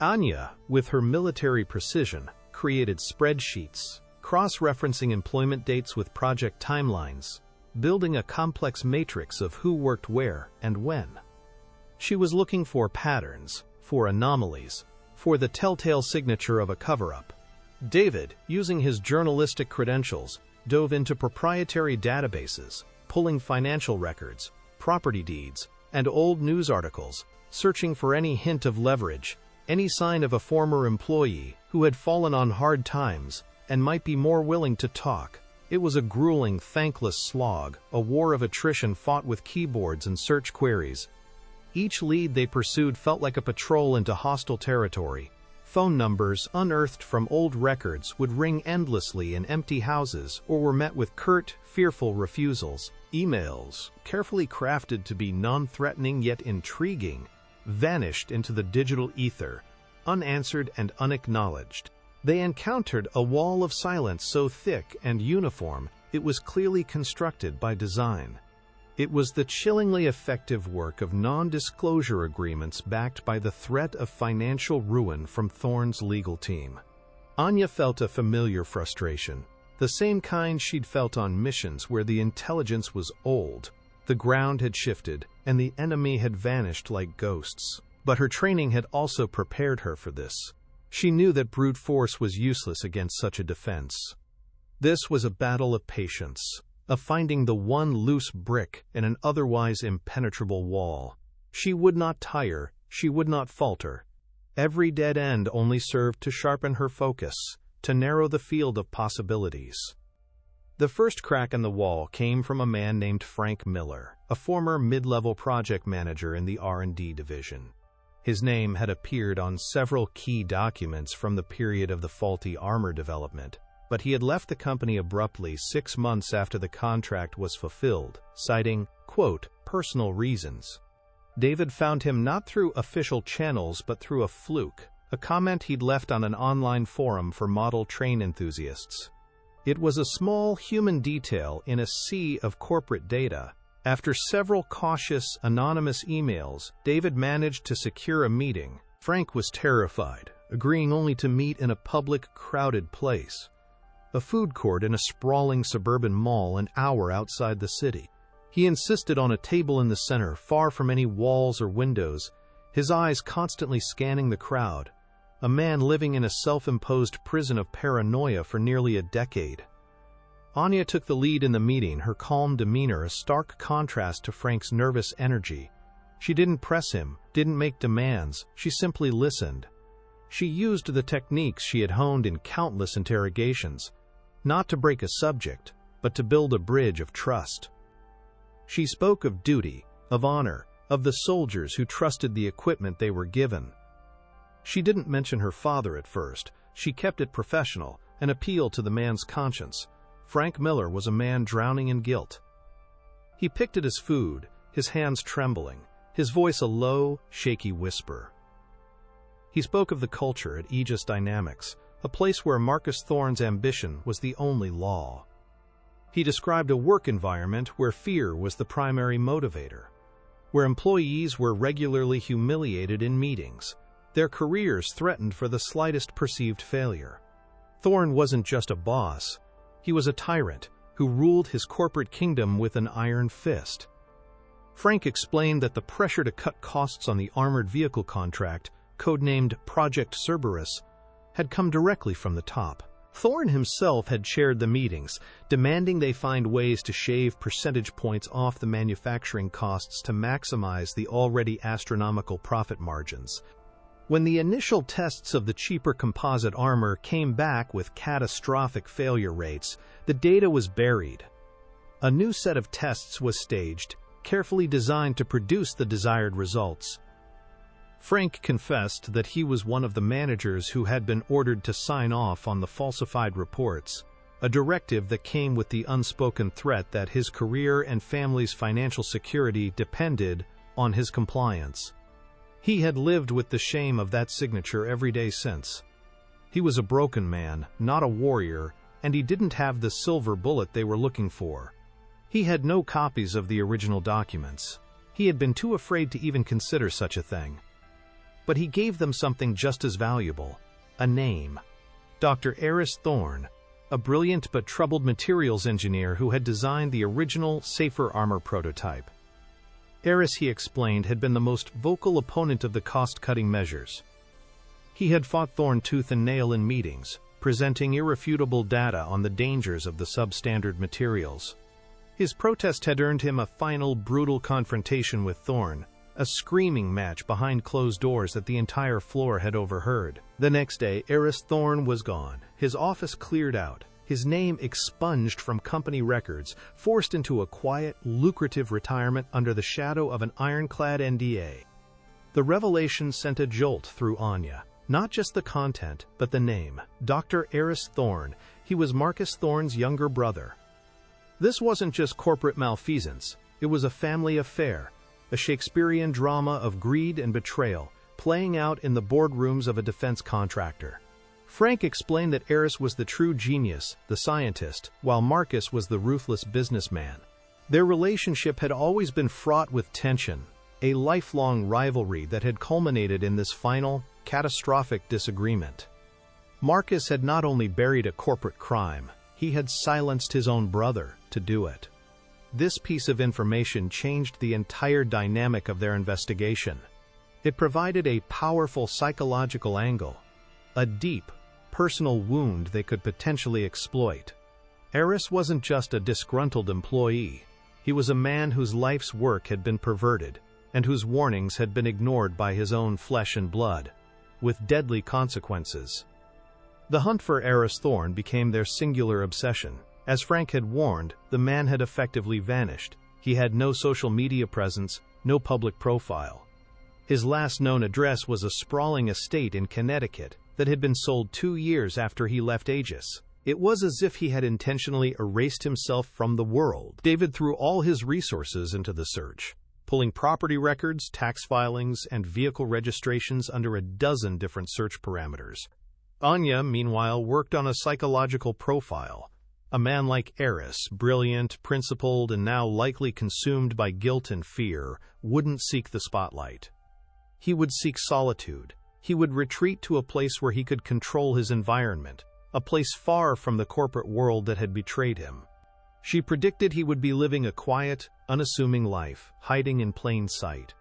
Anya, with her military precision, created spreadsheets, cross-referencing employment dates with project timelines, building a complex matrix of who worked where and when. She was looking for patterns, for anomalies, for the telltale signature of a cover-up. David, using his journalistic credentials, dove into proprietary databases, pulling financial records, property deeds, and old news articles, searching for any hint of leverage, any sign of a former employee who had fallen on hard times and might be more willing to talk. It was a grueling, thankless slog, a war of attrition fought with keyboards and search queries. Each lead they pursued felt like a patrol into hostile territory. Phone numbers unearthed from old records would ring endlessly in empty houses or were met with curt, fearful refusals. Emails, carefully crafted to be non-threatening yet intriguing, vanished into the digital ether, unanswered and unacknowledged. They encountered a wall of silence so thick and uniform it was clearly constructed by design. It was the chillingly effective work of non-disclosure agreements backed by the threat of financial ruin from Thorne's legal team. Anya felt a familiar frustration, the same kind she'd felt on missions where the intelligence was old, the ground had shifted, and the enemy had vanished like ghosts. But her training had also prepared her for this. She knew that brute force was useless against such a defense. This was a battle of patience, of finding the one loose brick in an otherwise impenetrable wall. She would not tire, she would not falter. Every dead end only served to sharpen her focus, to narrow the field of possibilities. The first crack in the wall came from a man named Frank Miller, a former mid-level project manager in the R&D division. His name had appeared on several key documents from the period of the faulty armor development, but he had left the company abruptly 6 months after the contract was fulfilled, citing, quote, personal reasons. David found him not through official channels but through a fluke, a comment he'd left on an online forum for model train enthusiasts. It was a small human detail in a sea of corporate data. After several cautious, anonymous emails, David managed to secure a meeting. Frank was terrified, agreeing only to meet in a public, crowded place, a food court in a sprawling suburban mall an hour outside the city. He insisted on a table in the center, far from any walls or windows, his eyes constantly scanning the crowd, a man living in a self-imposed prison of paranoia for nearly a decade. Anya took the lead in the meeting, her calm demeanor a stark contrast to Frank's nervous energy. She didn't press him, didn't make demands, she simply listened. She used the techniques she had honed in countless interrogations, not to break a subject, but to build a bridge of trust. She spoke of duty, of honor, of the soldiers who trusted the equipment they were given. She didn't mention her father at first. She kept it professional, an appeal to the man's conscience. Frank Miller was a man drowning in guilt. He picked at his food, his hands trembling, his voice a low, shaky whisper. He spoke of the culture at Aegis Dynamics, a place where Marcus Thorne's ambition was the only law. He described a work environment where fear was the primary motivator, where employees were regularly humiliated in meetings, their careers threatened for the slightest perceived failure. Thorne wasn't just a boss, he was a tyrant who ruled his corporate kingdom with an iron fist. Frank explained that the pressure to cut costs on the armored vehicle contract, codenamed Project Cerberus, had come directly from the top. Thorne himself had chaired the meetings, demanding they find ways to shave percentage points off the manufacturing costs to maximize the already astronomical profit margins. When the initial tests of the cheaper composite armor came back with catastrophic failure rates, the data was buried. A new set of tests was staged, carefully designed to produce the desired results. Frank confessed that he was one of the managers who had been ordered to sign off on the falsified reports, a directive that came with the unspoken threat that his career and family's financial security depended on his compliance. He had lived with the shame of that signature every day since. He was a broken man, not a warrior, and he didn't have the silver bullet they were looking for. He had no copies of the original documents. He had been too afraid to even consider such a thing. But he gave them something just as valuable, a name. Dr. Eris Thorne, a brilliant but troubled materials engineer who had designed the original, safer armor prototype. Eris, he explained, had been the most vocal opponent of the cost-cutting measures. He had fought Thorne tooth and nail in meetings, presenting irrefutable data on the dangers of the substandard materials. His protest had earned him a final, brutal confrontation with Thorne, a screaming match behind closed doors that the entire floor had overheard. The next day, Eris Thorne was gone, his office cleared out, his name expunged from company records, forced into a quiet, lucrative retirement under the shadow of an ironclad NDA. The revelation sent a jolt through Anya. Not just the content, but the name. Dr. Eris Thorne. He was Marcus Thorne's younger brother. This wasn't just corporate malfeasance. It was a family affair, a Shakespearean drama of greed and betrayal, playing out in the boardrooms of a defense contractor. Frank explained that Eris was the true genius, the scientist, while Marcus was the ruthless businessman. Their relationship had always been fraught with tension, a lifelong rivalry that had culminated in this final, catastrophic disagreement. Marcus had not only buried a corporate crime, he had silenced his own brother to do it. This piece of information changed the entire dynamic of their investigation. It provided a powerful psychological angle, a deep, personal wound they could potentially exploit. Eris wasn't just a disgruntled employee. He was a man whose life's work had been perverted, and whose warnings had been ignored by his own flesh and blood, with deadly consequences. The hunt for Eris Thorne became their singular obsession. As Frank had warned, the man had effectively vanished. He had no social media presence, no public profile. His last known address was a sprawling estate in Connecticut that had been sold 2 years after he left Aegis. It was as if he had intentionally erased himself from the world. David threw all his resources into the search, pulling property records, tax filings, and vehicle registrations under a dozen different search parameters. Anya, meanwhile, worked on a psychological profile. A man like Eris, brilliant, principled, and now likely consumed by guilt and fear, wouldn't seek the spotlight. He would seek solitude. He would retreat to a place where he could control his environment, a place far from the corporate world that had betrayed him. She predicted he would be living a quiet, unassuming life, hiding in plain sight.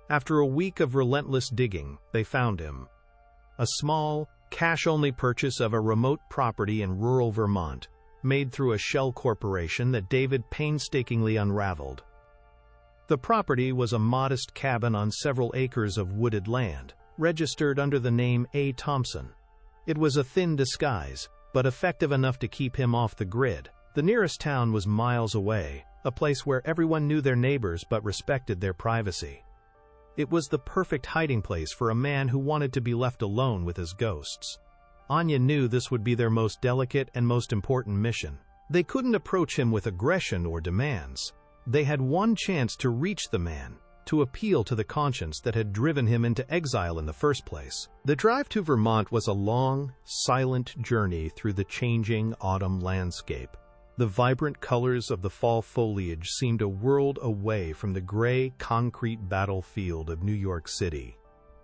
After a week of relentless digging, they found him. a small, cash-only purchase of a remote property in rural Vermont, made through a shell corporation that David painstakingly unraveled. The property was a modest cabin on several acres of wooded land, registered under the name A. Thompson. It was a thin disguise, but effective enough to keep him off the grid. The nearest town was miles away, a place where everyone knew their neighbors but respected their privacy. It was the perfect hiding place for a man who wanted to be left alone with his ghosts. Anya knew this would be their most delicate and most important mission. They couldn't approach him with aggression or demands. They had one chance to reach the man, to appeal to the conscience that had driven him into exile in the first place. The drive to Vermont was a long, silent journey through the changing autumn landscape. The vibrant colors of the fall foliage seemed a world away from the gray, concrete battlefield of New York City.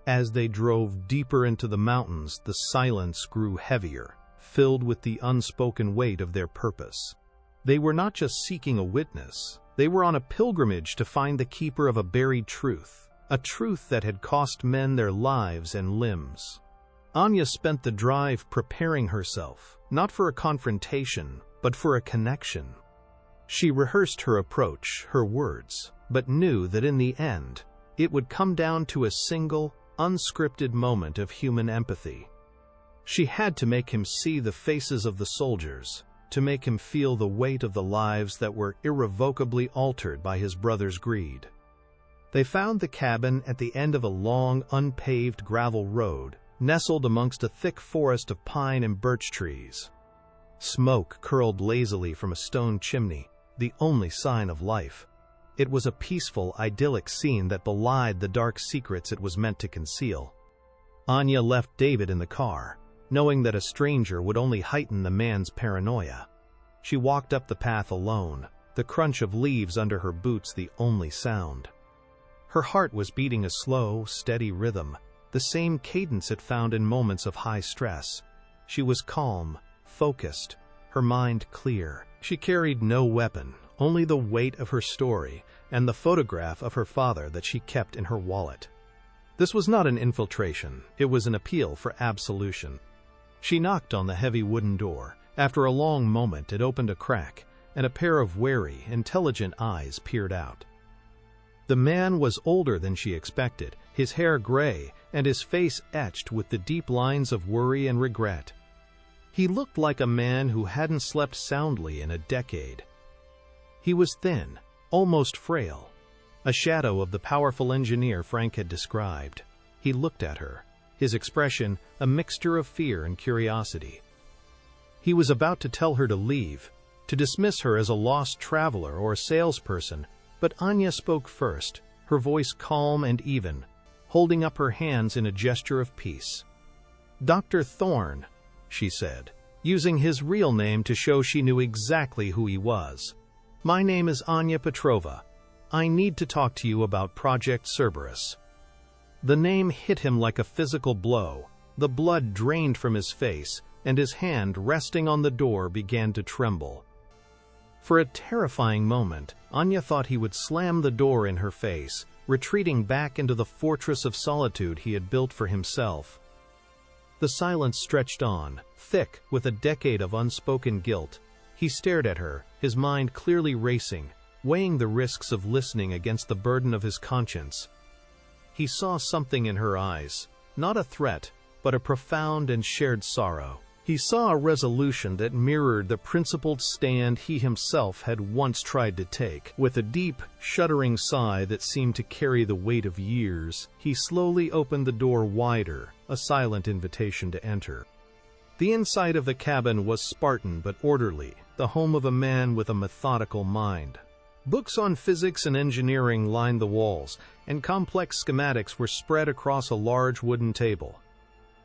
As they drove deeper into the mountains, the silence grew heavier, filled with the unspoken weight of their purpose. They were not just seeking a witness. They were on a pilgrimage to find the keeper of a buried truth, a truth that had cost men their lives and limbs. Anya spent the drive preparing herself, not for a confrontation, but for a connection. She rehearsed her approach, her words, but knew that in the end, it would come down to a single, unscripted moment of human empathy. She had to make him see the faces of the soldiers, to make him feel the weight of the lives that were irrevocably altered by his brother's greed. They found the cabin at the end of a long, unpaved gravel road, nestled amongst a thick forest of pine and birch trees. Smoke curled lazily from a stone chimney, the only sign of life. It was a peaceful, idyllic scene that belied the dark secrets it was meant to conceal. Anya left David in the car, knowing that a stranger would only heighten the man's paranoia. She walked up the path alone, the crunch of leaves under her boots the only sound. Her heart was beating a slow, steady rhythm, the same cadence it found in moments of high stress. She was calm, focused, her mind clear. She carried no weapon, only the weight of her story and the photograph of her father that she kept in her wallet. This was not an infiltration, it was an appeal for absolution. She knocked on the heavy wooden door. After a long moment, it opened a crack, and a pair of wary, intelligent eyes peered out. The man was older than she expected, his hair gray, and his face etched with the deep lines of worry and regret. He looked like a man who hadn't slept soundly in a decade. He was thin, almost frail, a shadow of the powerful engineer Frank had described. He looked at her, his expression a mixture of fear and curiosity. He was about to tell her to leave, to dismiss her as a lost traveler or a salesperson, but Anya spoke first, her voice calm and even, holding up her hands in a gesture of peace. "Dr. Thorne," she said, using his real name to show she knew exactly who he was. "My name is Anya Petrova. I need to talk to you about Project Cerberus." The name hit him like a physical blow. The blood drained from his face, and his hand resting on the door began to tremble. For a terrifying moment, Anya thought he would slam the door in her face, retreating back into the fortress of solitude he had built for himself. The silence stretched on, thick with a decade of unspoken guilt. He stared at her, his mind clearly racing, weighing the risks of listening against the burden of his conscience. He saw something in her eyes, not a threat, but a profound and shared sorrow. He saw a resolution that mirrored the principled stand he himself had once tried to take. With a deep, shuddering sigh that seemed to carry the weight of years, he slowly opened the door wider, a silent invitation to enter. The inside of the cabin was Spartan but orderly, the home of a man with a methodical mind. Books on physics and engineering lined the walls, and complex schematics were spread across a large wooden table.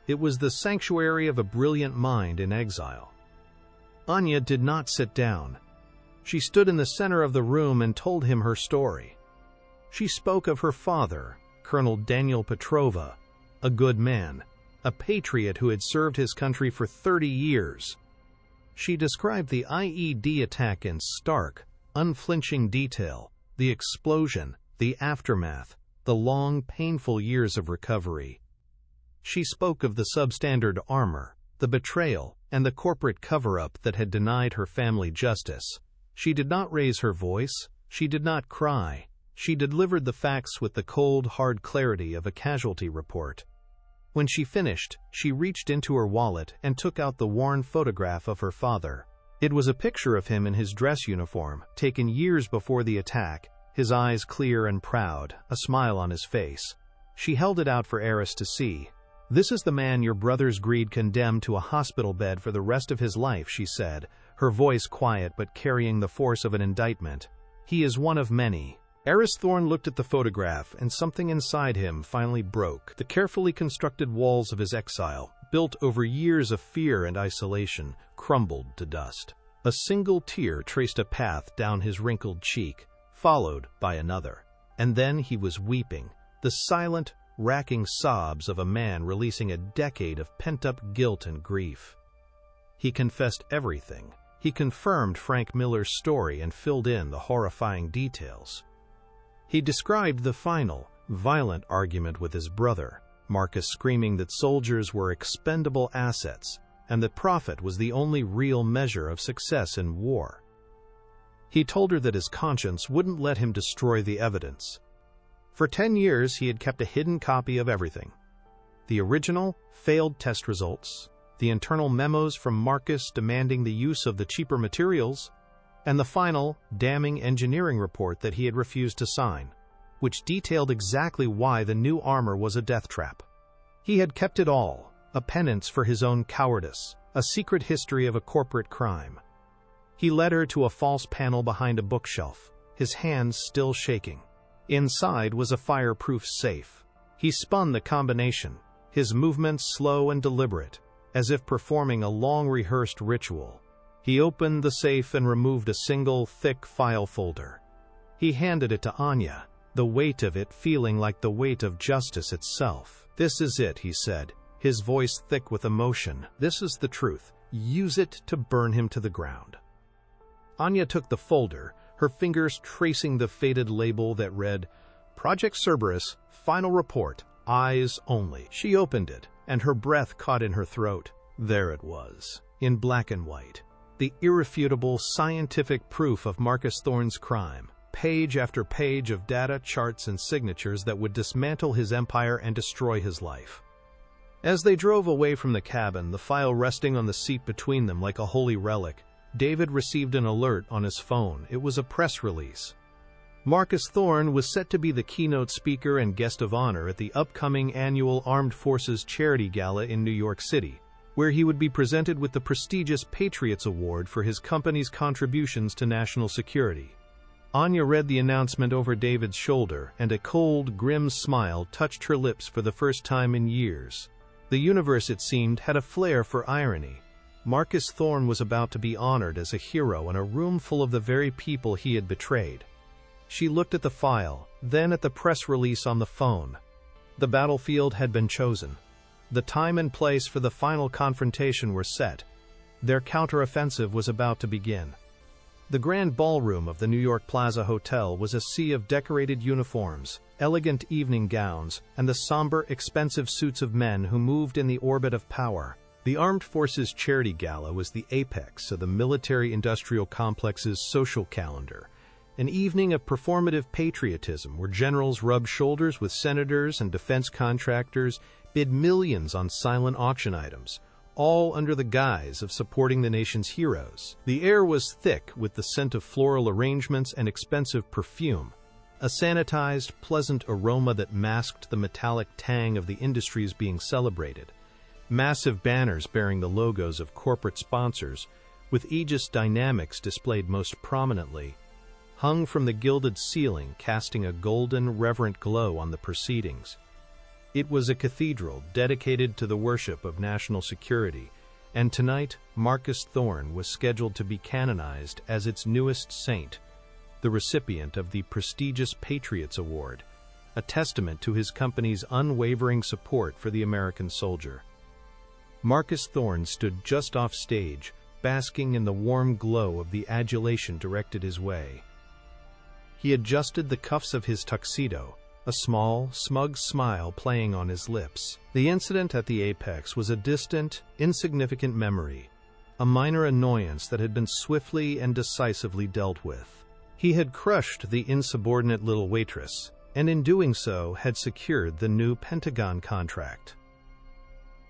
It was the sanctuary of a brilliant mind in exile. Anya did not sit down. She stood in the center of the room and told him her story. She spoke of her father, Colonel Daniel Petrova, a good man, a patriot who had served his country for 30 years. She described the IED attack in stark, unflinching detail, the explosion, the aftermath, the long, painful years of recovery. She spoke of the substandard armor, the betrayal, and the corporate cover-up that had denied her family justice. She did not raise her voice, she did not cry. She delivered the facts with the cold, hard clarity of a casualty report. When she finished, she reached into her wallet and took out the worn photograph of her father. It was a picture of him in his dress uniform, taken years before the attack, his eyes clear and proud, a smile on his face. She held it out for Eris to see. "This is the man your brother's greed condemned to a hospital bed for the rest of his life," she said, her voice quiet but carrying the force of an indictment. "He is one of many." Eris Thorne looked at the photograph, and something inside him finally broke. The carefully constructed walls of his exile, built over years of fear and isolation, crumbled to dust. A single tear traced a path down his wrinkled cheek, followed by another. And then he was weeping, the silent, racking sobs of a man releasing a decade of pent-up guilt and grief. He confessed everything. He confirmed Frank Miller's story and filled in the horrifying details. He described the final, violent argument with his brother, Marcus screaming that soldiers were expendable assets and that profit was the only real measure of success in war. He told her that his conscience wouldn't let him destroy the evidence. For 10 years, he had kept a hidden copy of everything. The original, failed test results, the internal memos from Marcus demanding the use of the cheaper materials, and the final, damning engineering report that he had refused to sign, which detailed exactly why the new armor was a death trap. He had kept it all, a penance for his own cowardice, a secret history of a corporate crime. He led her to a false panel behind a bookshelf, his hands still shaking. Inside was a fireproof safe. He spun the combination, his movements slow and deliberate, as if performing a long-rehearsed ritual. He opened the safe and removed a single, thick file folder. He handed it to Anya, the weight of it feeling like the weight of justice itself. "This is it," he said, his voice thick with emotion. "This is the truth. Use it to burn him to the ground." Anya took the folder, her fingers tracing the faded label that read, "Project Cerberus, Final Report, Eyes Only." She opened it, and her breath caught in her throat. There it was, in black and white. The irrefutable scientific proof of Marcus Thorne's crime. Page after page of data, charts, and signatures that would dismantle his empire and destroy his life. As they drove away from the cabin, the file resting on the seat between them like a holy relic, David received an alert on his phone. It was a press release. Marcus Thorne was set to be the keynote speaker and guest of honor at the upcoming annual Armed Forces Charity Gala in New York City, where he would be presented with the prestigious Patriots Award for his company's contributions to national security. Anya read the announcement over David's shoulder, and a cold, grim smile touched her lips for the first time in years. The universe, it seemed, had a flair for irony. Marcus Thorne was about to be honored as a hero in a room full of the very people he had betrayed. She looked at the file, then at the press release on the phone. The battlefield had been chosen. The time and place for the final confrontation were set. Their counteroffensive was about to begin. The grand ballroom of the New York Plaza Hotel was a sea of decorated uniforms, elegant evening gowns, and the somber, expensive suits of men who moved in the orbit of power. The Armed Forces Charity Gala was the apex of the military-industrial complex's social calendar, an evening of performative patriotism where generals rubbed shoulders with senators and defense contractors, bid millions on silent auction items, all under the guise of supporting the nation's heroes. The air was thick with the scent of floral arrangements and expensive perfume, a sanitized, pleasant aroma that masked the metallic tang of the industries being celebrated. Massive banners bearing the logos of corporate sponsors, with Aegis Dynamics displayed most prominently, hung from the gilded ceiling, casting a golden, reverent glow on the proceedings. It was a cathedral dedicated to the worship of national security, and tonight Marcus Thorne was scheduled to be canonized as its newest saint, the recipient of the prestigious Patriots Award, a testament to his company's unwavering support for the American soldier. Marcus Thorne stood just off stage, basking in the warm glow of the adulation directed his way. He adjusted the cuffs of his tuxedo, a small, smug smile playing on his lips. The incident at the apex was a distant, insignificant memory, a minor annoyance that had been swiftly and decisively dealt with. He had crushed the insubordinate little waitress, and in doing so had secured the new Pentagon contract.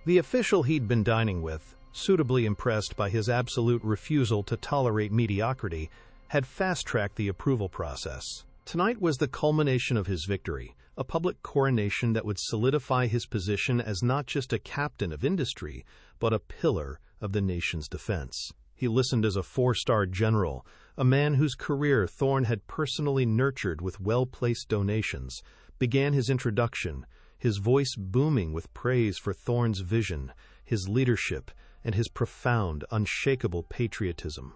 The official he'd been dining with, suitably impressed by his absolute refusal to tolerate mediocrity, had fast-tracked the approval process. Tonight was the culmination of his victory, a public coronation that would solidify his position as not just a captain of industry, but a pillar of the nation's defense. He listened as a four-star general, a man whose career Thorne had personally nurtured with well-placed donations, began his introduction, his voice booming with praise for Thorne's vision, his leadership, and his profound, unshakable patriotism.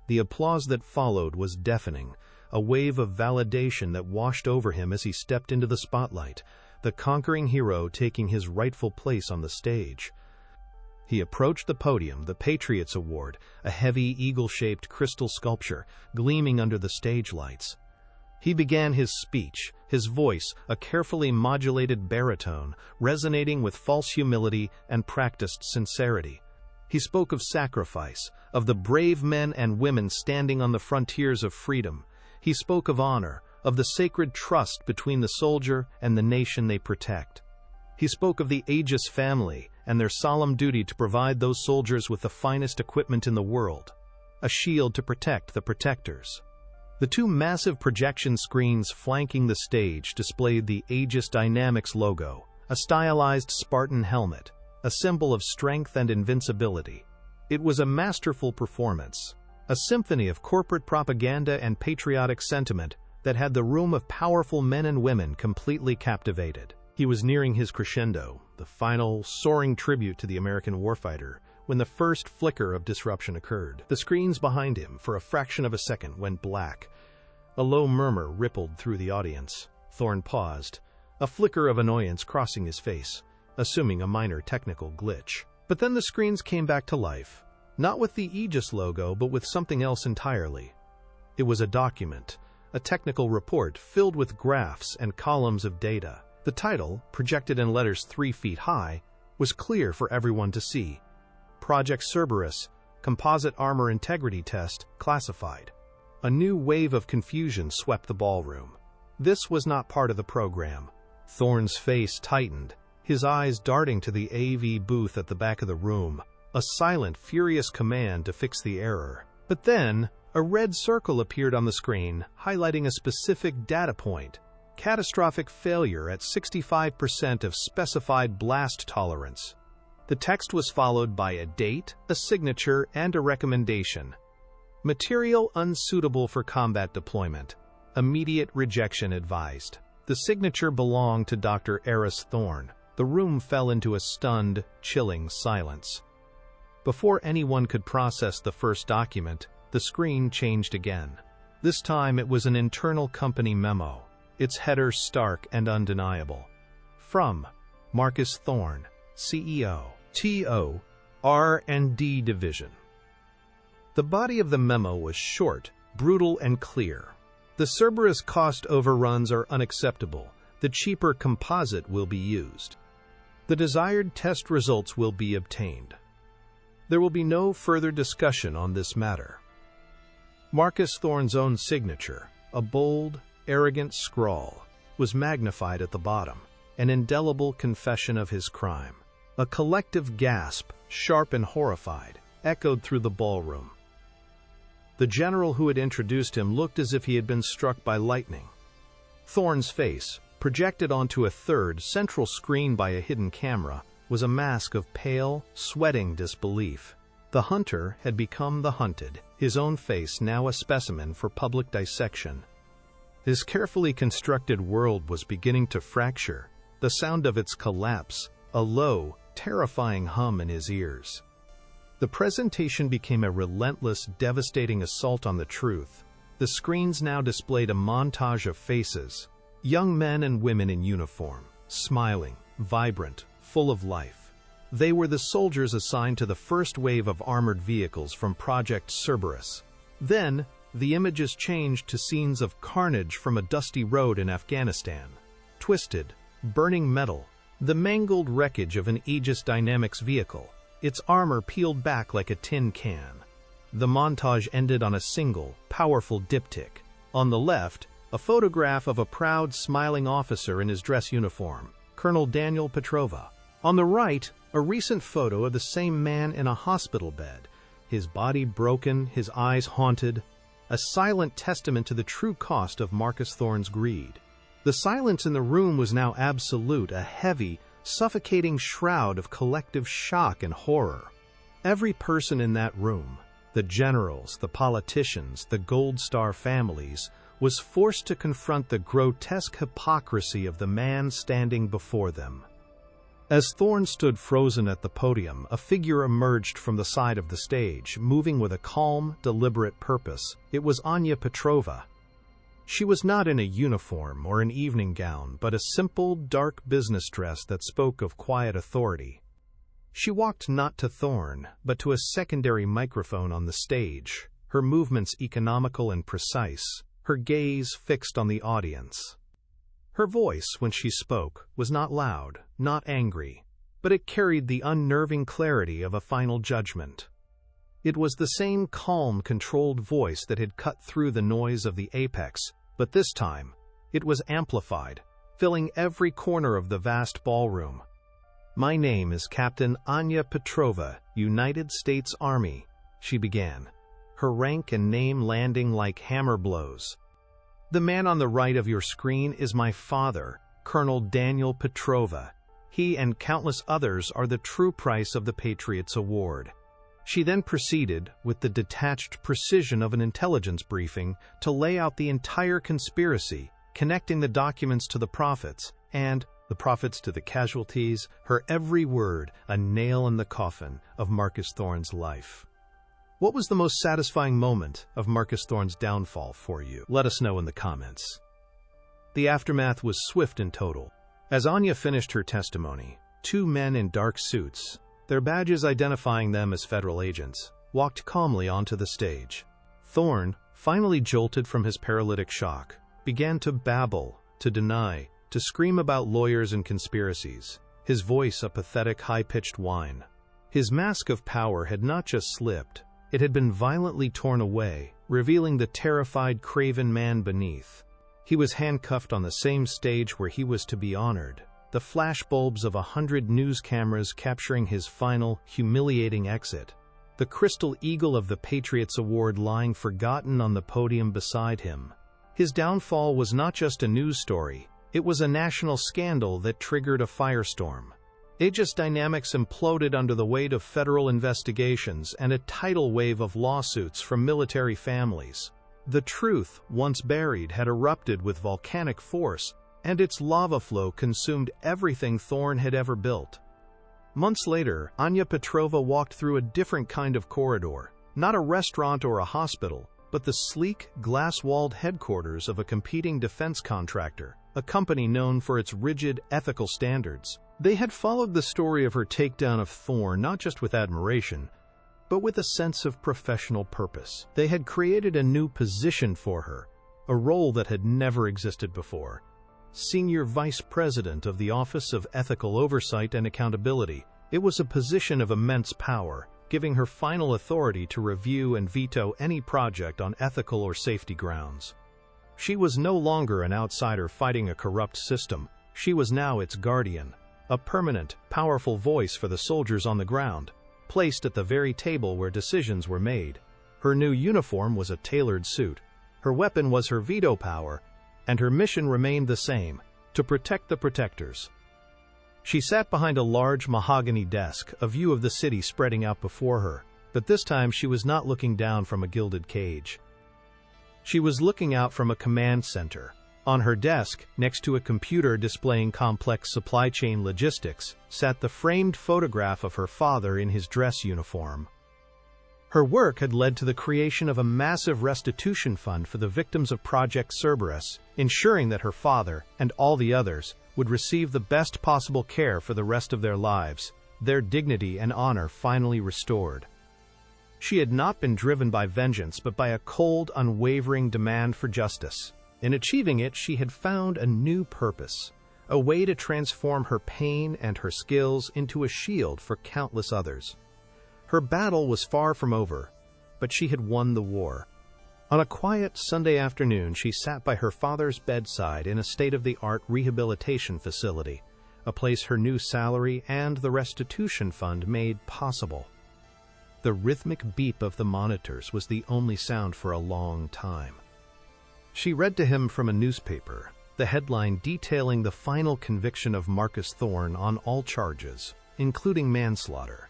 The applause that followed was deafening, a wave of validation that washed over him as he stepped into the spotlight, the conquering hero taking his rightful place on the stage. He approached the podium, the Patriots Award, a heavy eagle-shaped crystal sculpture, gleaming under the stage lights. He began his speech, his voice, a carefully modulated baritone, resonating with false humility and practiced sincerity. He spoke of sacrifice, of the brave men and women standing on the frontiers of freedom. He spoke of honor, of the sacred trust between the soldier and the nation they protect. He spoke of the Aegis family and their solemn duty to provide those soldiers with the finest equipment in the world, a shield to protect the protectors. The two massive projection screens flanking the stage displayed the Aegis Dynamics logo, a stylized Spartan helmet, a symbol of strength and invincibility. It was a masterful performance, a symphony of corporate propaganda and patriotic sentiment that had the room of powerful men and women completely captivated. He was nearing his crescendo, the final, soaring tribute to the American warfighter, when the first flicker of disruption occurred. The screens behind him, for a fraction of a second, went black. A low murmur rippled through the audience. Thorne paused, a flicker of annoyance crossing his face, assuming a minor technical glitch. But then the screens came back to life, not with the Aegis logo, but with something else entirely. It was a document, a technical report filled with graphs and columns of data. The title, projected in letters 3 feet high, was clear for everyone to see. Project Cerberus, Composite Armor Integrity Test, classified. A new wave of confusion swept the ballroom. This was not part of the program. Thorne's face tightened, his eyes darting to the AV booth at the back of the room, a silent, furious command to fix the error. But then, a red circle appeared on the screen, highlighting a specific data point: catastrophic failure at 65% of specified blast tolerance. The text was followed by a date, a signature, and a recommendation. Material unsuitable for combat deployment. Immediate rejection advised. The signature belonged to Dr. Eris Thorne. The room fell into a stunned, chilling silence. Before anyone could process the first document, the screen changed again. This time it was an internal company memo, its header stark and undeniable. From Marcus Thorne, CEO, TO, R&D Division. The body of the memo was short, brutal, and clear. The Cerberus cost overruns are unacceptable. The cheaper composite will be used. The desired test results will be obtained. There will be no further discussion on this matter. Marcus Thorne's own signature, a bold, arrogant scrawl, was magnified at the bottom, an indelible confession of his crime. A collective gasp, sharp and horrified, echoed through the ballroom. The general who had introduced him looked as if he had been struck by lightning. Thorne's face, projected onto a third, central screen by a hidden camera, was a mask of pale, sweating disbelief. The hunter had become the hunted, his own face now a specimen for public dissection. His carefully constructed world was beginning to fracture, the sound of its collapse, a low, terrifying hum in his ears. The presentation became a relentless, devastating assault on the truth. The screens now displayed a montage of faces, young men and women in uniform, smiling, vibrant, full of life. They were the soldiers assigned to the first wave of armored vehicles from Project Cerberus. Then, the images changed to scenes of carnage from a dusty road in Afghanistan. twisted, burning metal, the mangled wreckage of an Aegis Dynamics vehicle, its armor peeled back like a tin can. The montage ended on a single, powerful diptych. On the left, a photograph of a proud, smiling officer in his dress uniform, Colonel Daniel Petrova. On the right, a recent photo of the same man in a hospital bed, his body broken, his eyes haunted, a silent testament to the true cost of Marcus Thorne's greed. The silence in the room was now absolute, a heavy, suffocating shroud of collective shock and horror. Every person in that room, the generals, the politicians, the Gold Star families, was forced to confront the grotesque hypocrisy of the man standing before them. As Thorne stood frozen at the podium, a figure emerged from the side of the stage, moving with a calm, deliberate purpose. It was Anya Petrova. She was not in a uniform or an evening gown, but a simple, dark business dress that spoke of quiet authority. She walked not to Thorne, but to a secondary microphone on the stage, her movements economical and precise, her gaze fixed on the audience. Her voice, when she spoke, was not loud, not angry, but it carried the unnerving clarity of a final judgment. It was the same calm, controlled voice that had cut through the noise of the apex, but this time, it was amplified, filling every corner of the vast ballroom. "My name is Captain Anya Petrova, United States Army," she began, her rank and name landing like hammer blows. "The man on the right of your screen is my father, Colonel Daniel Petrova. He and countless others are the true price of the Patriots Award." She then proceeded, with the detached precision of an intelligence briefing, to lay out the entire conspiracy, connecting the documents to the profits, and the profits to the casualties, her every word a nail in the coffin of Marcus Thorne's life. What was the most satisfying moment of Marcus Thorne's downfall for you? Let us know in the comments. The aftermath was swift and total. As Anya finished her testimony, two men in dark suits, their badges identifying them as federal agents, walked calmly onto the stage. Thorne, finally jolted from his paralytic shock, began to babble, to deny, to scream about lawyers and conspiracies, his voice a pathetic high-pitched whine. His mask of power had not just slipped, it had been violently torn away, revealing the terrified, craven man beneath. He was handcuffed on the same stage where he was to be honored, the flashbulbs of 100 news cameras capturing his final, humiliating exit. The crystal eagle of the Patriots Award lying forgotten on the podium beside him. His downfall was not just a news story, it was a national scandal that triggered a firestorm. Aegis Dynamics imploded under the weight of federal investigations and a tidal wave of lawsuits from military families. The truth, once buried, had erupted with volcanic force, and its lava flow consumed everything Thorne had ever built. Months later, Anya Petrova walked through a different kind of corridor, not a restaurant or a hospital, but the sleek, glass-walled headquarters of a competing defense contractor, a company known for its rigid, ethical standards. They had followed the story of her takedown of Thorne not just with admiration, but with a sense of professional purpose. They had created a new position for her, a role that had never existed before. Senior Vice President of the Office of Ethical Oversight and Accountability. It was a position of immense power, giving her final authority to review and veto any project on ethical or safety grounds. She was no longer an outsider fighting a corrupt system. She was now its guardian, a permanent, powerful voice for the soldiers on the ground, placed at the very table where decisions were made. Her new uniform was a tailored suit. Her weapon was her veto power, and her mission remained the same, to protect the protectors. She sat behind a large mahogany desk, a view of the city spreading out before her, but this time she was not looking down from a gilded cage. She was looking out from a command center. On her desk, next to a computer displaying complex supply chain logistics, sat the framed photograph of her father in his dress uniform. Her work had led to the creation of a massive restitution fund for the victims of Project Cerberus, ensuring that her father, and all the others, would receive the best possible care for the rest of their lives, their dignity and honor finally restored. She had not been driven by vengeance but by a cold, unwavering demand for justice. In achieving it, she had found a new purpose, a way to transform her pain and her skills into a shield for countless others. Her battle was far from over, but she had won the war. On a quiet Sunday afternoon, she sat by her father's bedside in a state-of-the-art rehabilitation facility, a place her new salary and the restitution fund made possible. The rhythmic beep of the monitors was the only sound for a long time. She read to him from a newspaper, the headline detailing the final conviction of Marcus Thorne on all charges, including manslaughter.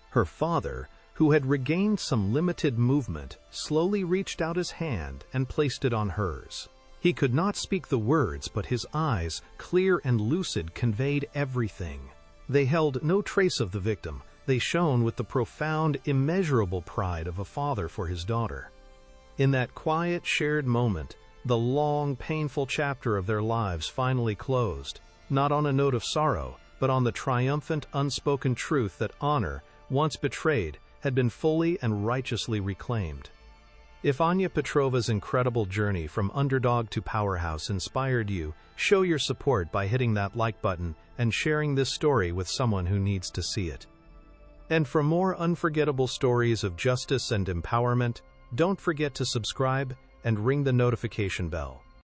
Her father, who had regained some limited movement, slowly reached out his hand and placed it on hers. He could not speak the words, but his eyes, clear and lucid, conveyed everything. They held no trace of the victim. They shone with the profound, immeasurable pride of a father for his daughter. In that quiet, shared moment, the long, painful chapter of their lives finally closed, not on a note of sorrow, but on the triumphant, unspoken truth that honor, once betrayed, had been fully and righteously reclaimed. If Anya Petrova's incredible journey from underdog to powerhouse inspired you, show your support by hitting that like button and sharing this story with someone who needs to see it. And for more unforgettable stories of justice and empowerment, don't forget to subscribe and ring the notification bell.